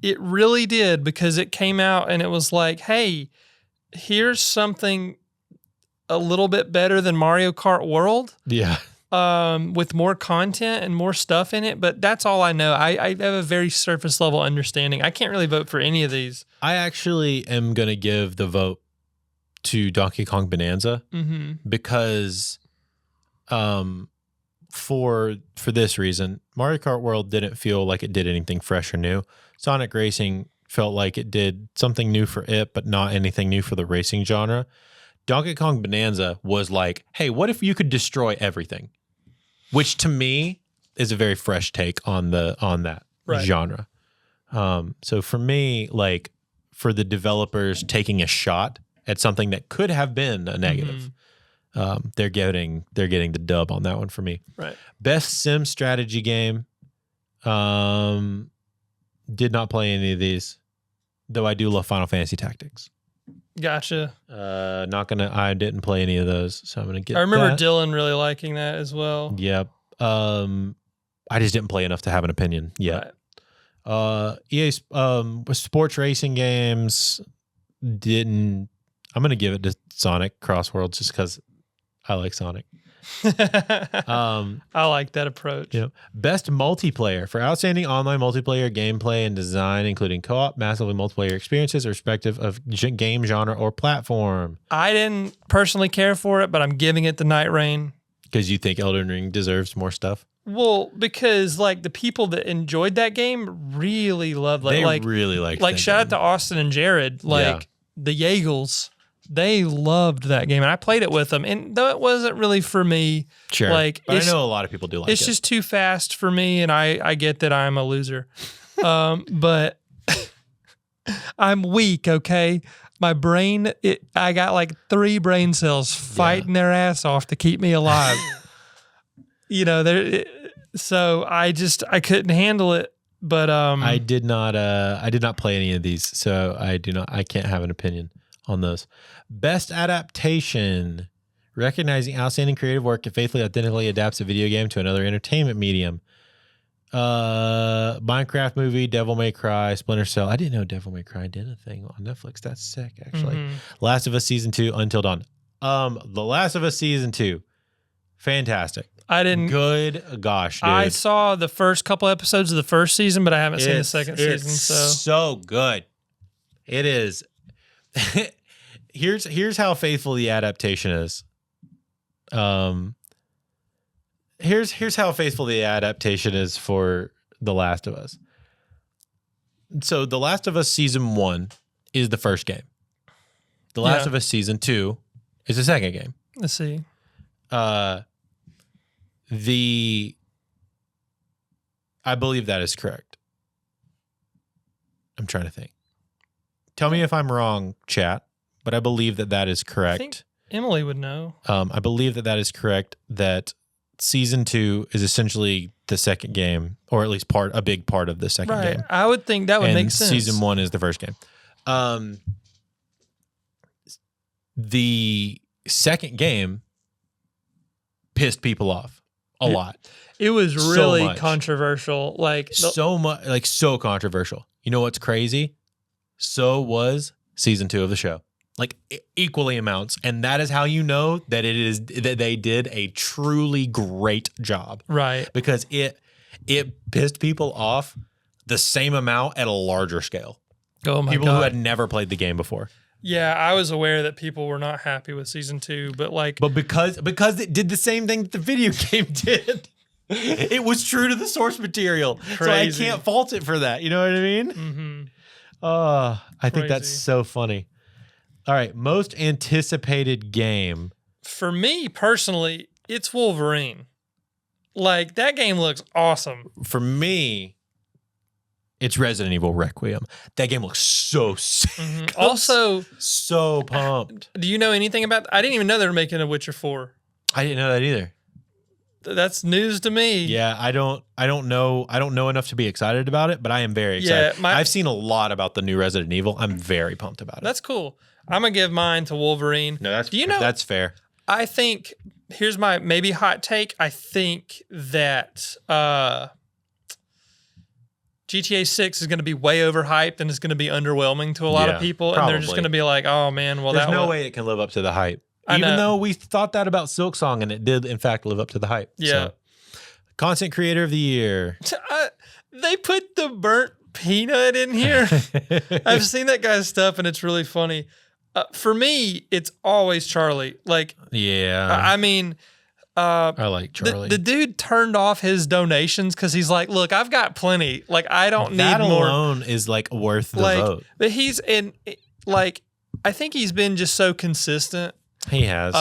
B: It really did, because it came out and it was hey, here's something a little bit better than Mario Kart World.
A: Yeah.
B: With more content and more stuff in it, but that's all I know. I have a very surface level understanding. I can't really vote for any of these.
A: I actually am going to give the vote to Donkey Kong Bonanza because for this reason, Mario Kart World didn't feel like it did anything fresh or new. Sonic Racing felt like it did something new for it, but not anything new for the racing genre. Donkey Kong Bonanza was hey, what if you could destroy everything? Which to me is a very fresh take on that genre. So for me, for the developers taking a shot at something that could have been a negative, they're getting the dub on that one for me.
B: Right.
A: Best sim strategy game. Did not play any of these, though I do love Final Fantasy Tactics.
B: Gotcha.
A: I didn't play any of those, so I'm gonna get.
B: I remember
A: that.
B: Dylan really liking that as well.
A: Yep. I just didn't play enough to have an opinion yet. Right. EA sports racing games didn't. I'm gonna give it to Sonic Cross Worlds just because I like Sonic.
B: I like that approach.
A: Best multiplayer for outstanding online multiplayer gameplay and design, including co-op, massively multiplayer experiences, irrespective of game genre or platform.
B: I didn't personally care for it, but I'm giving it the Night Rain.
A: Because you think Elden Ring deserves more stuff?
B: Well, because like the people that enjoyed that game really loved it.
A: They really liked it.
B: Like shout out to Austin and Jared, the Yeagles. They loved that game, and I played it with them. And though it wasn't really for me,
A: sure.
B: Like
A: but I know a lot of people do like it.
B: It's just too fast for me, and I get that I'm a loser. But I'm weak, okay? My brain, I got like 3 brain cells fighting their ass off to keep me alive. So I couldn't handle it. But
A: I did not play any of these, so I can't have an opinion on those. Best adaptation, recognizing outstanding creative work that faithfully authentically adapts a video game to another entertainment medium. Minecraft movie, Devil May Cry, Splinter Cell. I didn't know Devil May Cry did a thing on Netflix. That's sick, actually. Last of Us Season 2, Until Dawn. The Last of Us Season 2, fantastic.
B: I didn't.
A: Good gosh, dude.
B: I saw the first couple episodes of the first season, but I haven't seen the second season.
A: So good. It is. Here's how faithful the adaptation is. Here's how faithful the adaptation is for The Last of Us. So The Last of Us Season 1 is the first game. The Last of Us Season 2 is the second game.
B: Let's see.
A: I believe that is correct. I'm trying to think. Tell me if I'm wrong, chat, but I believe that is correct.
B: I think Emily would know.
A: I believe that is correct, that Season 2 is essentially the second game, or at least a big part of the second game.
B: I would think that would make sense.
A: Season 1 is the first game. The second game pissed people off a lot.
B: It was really controversial.
A: So controversial. You know what's crazy? So was Season 2 of the show. Like equally amounts. And that is how you know that that they did a truly great job.
B: Right.
A: Because it pissed people off the same amount at a larger scale.
B: Oh my God.
A: People who had never played the game before.
B: Yeah, I was aware that people were not happy with Season 2, but
A: because it did the same thing that the video game did. It was true to the source material. Crazy. So I can't fault it for that. You know what I mean?
B: Mm-hmm.
A: I think that's so funny. All right, most anticipated game.
B: For me personally, it's Wolverine. Like, that game looks awesome.
A: For me, it's Resident Evil Requiem. That game looks so sick.
B: Mm-hmm. Also,
A: so pumped.
B: Do you know anything about I didn't even know they were making a Witcher 4.
A: I didn't know that either.
B: That's news to me.
A: Yeah, I don't know enough to be excited about it, but I am very excited. Yeah, I've seen a lot about the new Resident Evil. I'm very pumped about it.
B: That's cool. I'm gonna give mine to Wolverine.
A: No, that's fair.
B: I think here's my maybe hot take. I think that GTA 6 is going to be way overhyped and it's going to be underwhelming to a lot of people,
A: probably.
B: And they're just going to be like, "Oh man, well
A: there's no way it can live up to the hype." Even though we thought that about Silksong, and it did, in fact, live up to the hype.
B: Yeah.
A: So, Content Creator of the Year.
B: They put the burnt peanut in here. I've seen that guy's stuff, and it's really funny. For me, it's always Charlie. Like,
A: yeah.
B: I mean,
A: I like Charlie.
B: The dude turned off his donations because he's like, "Look, I've got plenty. Like, I don't need more."
A: That alone is like worth the vote.
B: But he's in, like, I think he's been just so consistent.
A: He has.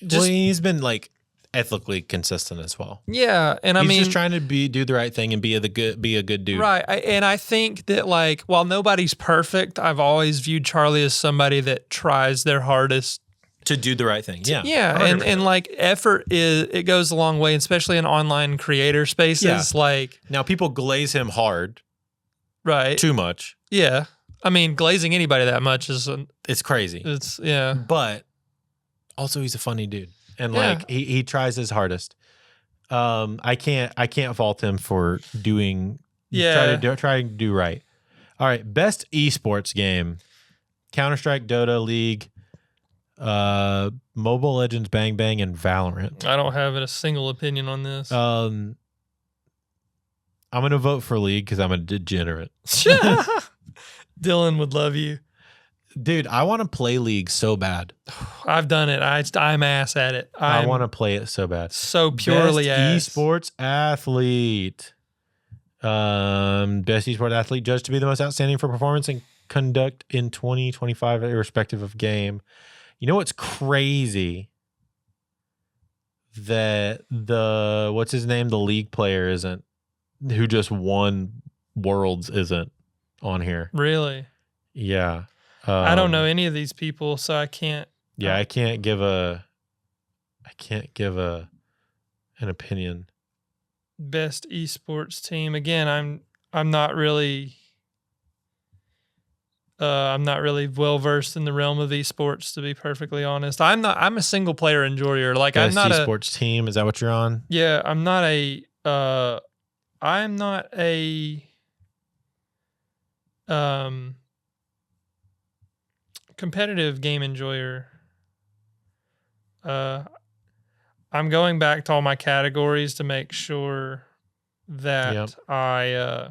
A: He's been like ethically consistent as well.
B: Yeah, and
A: he's just trying to do the right thing and be a good dude.
B: Right, and I think that like while nobody's perfect, I've always viewed Charlie as somebody that tries their hardest
A: to do the right thing. Yeah,
B: yeah, and like effort goes a long way, especially in online creator spaces.
A: Yeah.
B: Like
A: now, people glaze him hard,
B: right?
A: Too much.
B: Yeah, I mean, glazing anybody that much
A: it's crazy.
B: It's
A: but also he's a funny dude, and like he tries his hardest. I can't fault him for trying to do right. All right, best esports game: Counter-Strike, Dota, League, Mobile Legends Bang Bang and Valorant.
B: I don't have a single opinion on this.
A: I'm going to vote for League because I'm a degenerate.
B: Dylan would love you.
A: Dude, I want to play League so bad.
B: I've done it. I'm ass at it.
A: I want to play it so bad.
B: So purely
A: Best
B: ass.
A: esports athlete. Best esports athlete judged to be the most outstanding for performance and conduct in 2025, irrespective of game. You know what's crazy? That what's his name? The League player isn't, who just won Worlds isn't on here.
B: Really?
A: Yeah.
B: I don't know any of these people, so I can't.
A: Yeah, I can't give an opinion.
B: Best esports team. Again, I'm not really well versed in the realm of esports, to be perfectly honest. I'm a single player enjoyer. Like,
A: Best
B: I'm not
A: esports team. Is that what you're on?
B: Yeah, I'm not a competitive game enjoyer. I'm going back to all my categories to make sure that I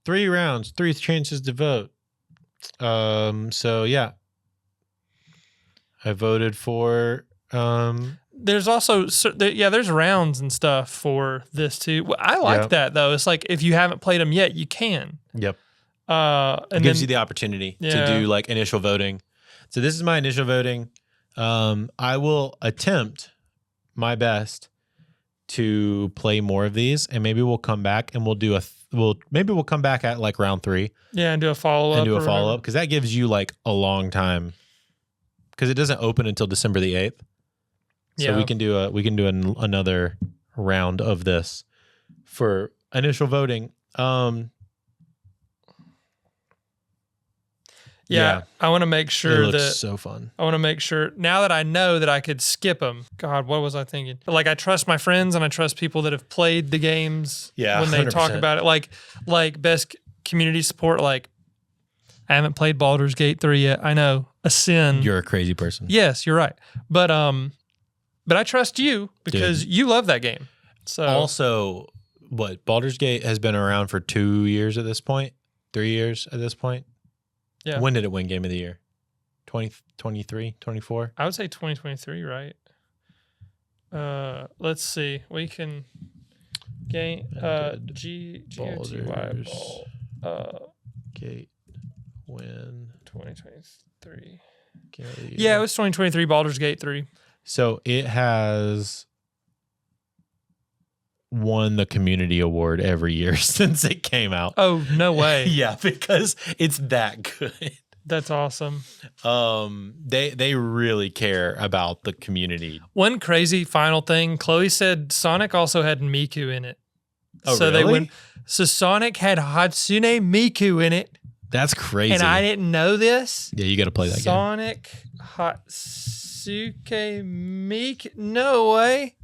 A: 3 rounds, 3 chances to vote. So yeah, I voted for.
B: There's also there's rounds and stuff for this too. I like that though. It's like if you haven't played them yet, you can.
A: Yep.
B: And
A: it gives you the opportunity to do like initial voting. So this is my initial voting. I will attempt my best to play more of these, and maybe we'll come back and we'll do we'll come back at like round 3.
B: Yeah, and do a follow up.
A: Because that gives you like a long time. Because it doesn't open until December the 8th. So we can do another round of this for initial voting.
B: Yeah, I want to make sure
A: it looks so fun.
B: I want to make sure now that I know that I could skip them. God, what was I thinking? Like, I trust my friends and I trust people that have played the games.
A: Yeah,
B: when they
A: 100%.
B: talk about it, like best community support. Like, I haven't played Baldur's Gate 3 yet. I know, a sin.
A: You're a crazy person.
B: Yes, you're right. But I trust you because you love that game. So
A: also, Baldur's Gate has been around for 2 years at this point, 3 years at this point.
B: Yeah.
A: When did it win Game of the Year? 2023, 24?
B: I would say 2023, right? Let's see. We can game GOTY ball.
A: Gate win
B: 2023.
A: Game of the Year.
B: Yeah, it was 2023 Baldur's Gate 3.
A: So it has won the community award every year since it came out.
B: Oh, no way.
A: Yeah, because it's that good.
B: That's awesome.
A: They really care about the community.
B: One crazy final thing, Chloe said Sonic also had Miku in it.
A: Oh,
B: so
A: really?
B: So Sonic had Hatsune Miku in it.
A: That's crazy.
B: And I didn't know this.
A: Yeah, you got to play that game.
B: Sonic Hatsune Miku. No way.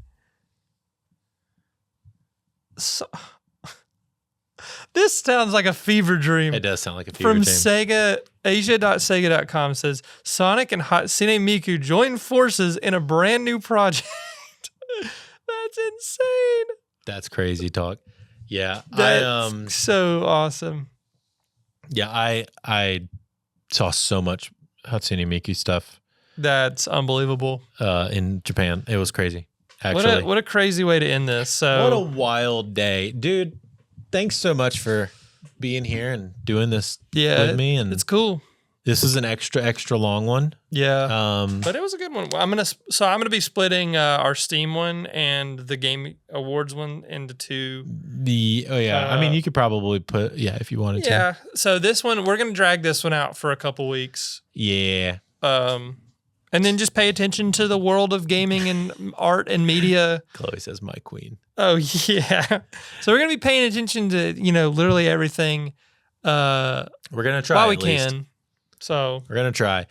B: So, this sounds like a fever dream.
A: It does sound like a fever
B: dream.
A: dream.
B: From Sega, Asia.sega.com says Sonic and Hatsune Miku join forces in a brand new project. That's insane.
A: That's crazy talk. Yeah.
B: That's so awesome.
A: Yeah, I saw so much Hatsune Miku stuff.
B: That's unbelievable.
A: In Japan. It was crazy. Actually.
B: What a crazy way to end this. So
A: what a wild day. Dude, thanks so much for being here and doing this with me. And
B: it's cool.
A: This is an extra long one.
B: Yeah. But it was a good one. I'm gonna be splitting our Steam one and the Game Awards one into 2.
A: I mean, you could probably put if you wanted to.
B: Yeah. So this one, we're gonna drag this one out for a couple weeks.
A: Yeah.
B: And then just pay attention to the world of gaming and art and media.
A: Chloe says, "My queen."
B: Oh yeah. So we're gonna be paying attention to literally everything.
A: We're gonna try
B: while we
A: at least.
B: can. So
A: we're gonna try.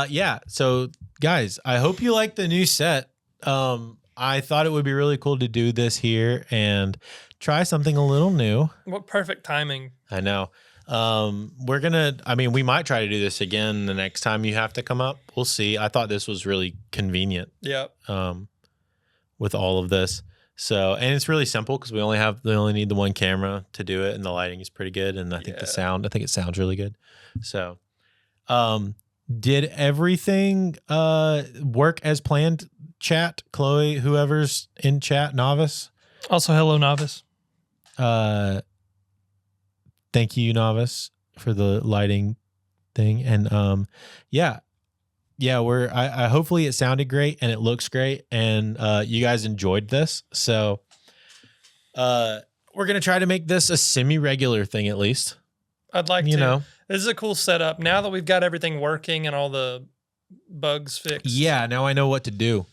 A: Yeah. So guys, I hope you like the new set. I thought it would be really cool to do this here and try something a little new.
B: What perfect timing.
A: I know. We might try to do this again the next time you have to come up. We'll see. I thought this was really convenient.
B: Yep.
A: With all of this. So, and it's really simple because we only need the one camera to do it, and the lighting is pretty good. And I think it sounds really good. So, did everything work as planned? Chat, Chloe, whoever's in chat, Novice.
B: Also, hello, Novice.
A: Thank you, Novice, for the lighting thing. And I hopefully it sounded great and it looks great, and you guys enjoyed this. So we're gonna try to make this a semi-regular thing at least.
B: I'd like to. This is a cool setup. Now that we've got everything working and all the bugs fixed.
A: Yeah, now I know what to do.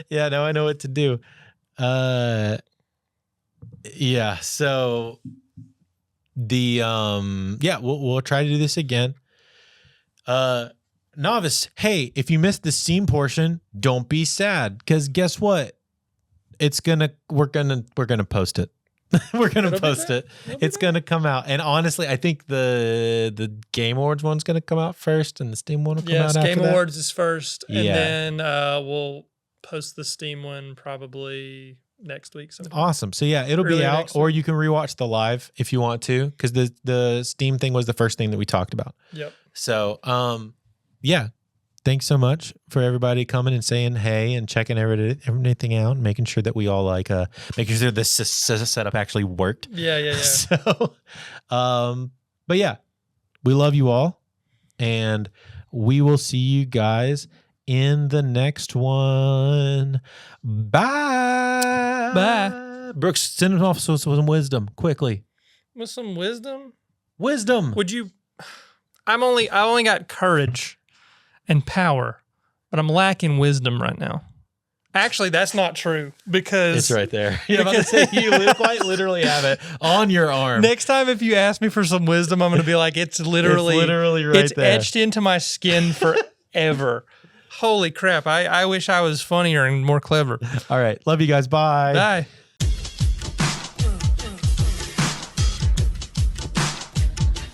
A: Yeah, now I know what to do. So we'll try to do this again. Novice, hey, if you missed the Steam portion, don't be sad, because guess what? We're gonna post it. We're gonna post it. It's gonna come out. And honestly, I think the Game Awards one's gonna come out first, and the Steam one will come out after
B: Game
A: that.
B: Awards is first, and then we'll post the Steam one probably next week sometime.
A: Awesome. So yeah, it'll be out, or you can rewatch the live if you want to, because the Steam thing was the first thing that we talked about.
B: Yep.
A: So thanks so much for everybody coming and saying hey and checking everything out and making sure that we all making sure this setup actually worked.
B: Yeah.
A: So, but yeah, we love you all, and we will see you guys in the next one. Bye. Brooks, send it off with some wisdom quickly.
B: With some wisdom?
A: Would
B: you? I only got courage and power, but I'm lacking wisdom right now. Actually, that's not true, because
A: it's right there. Yeah, because you quite literally have it on your arm.
B: Next time, if you ask me for some wisdom, I'm going to be like, it's literally
A: right there. It's
B: etched into my skin forever. Holy crap. I wish I was funnier and more clever.
A: All right. Love you guys. Bye.
B: Bye.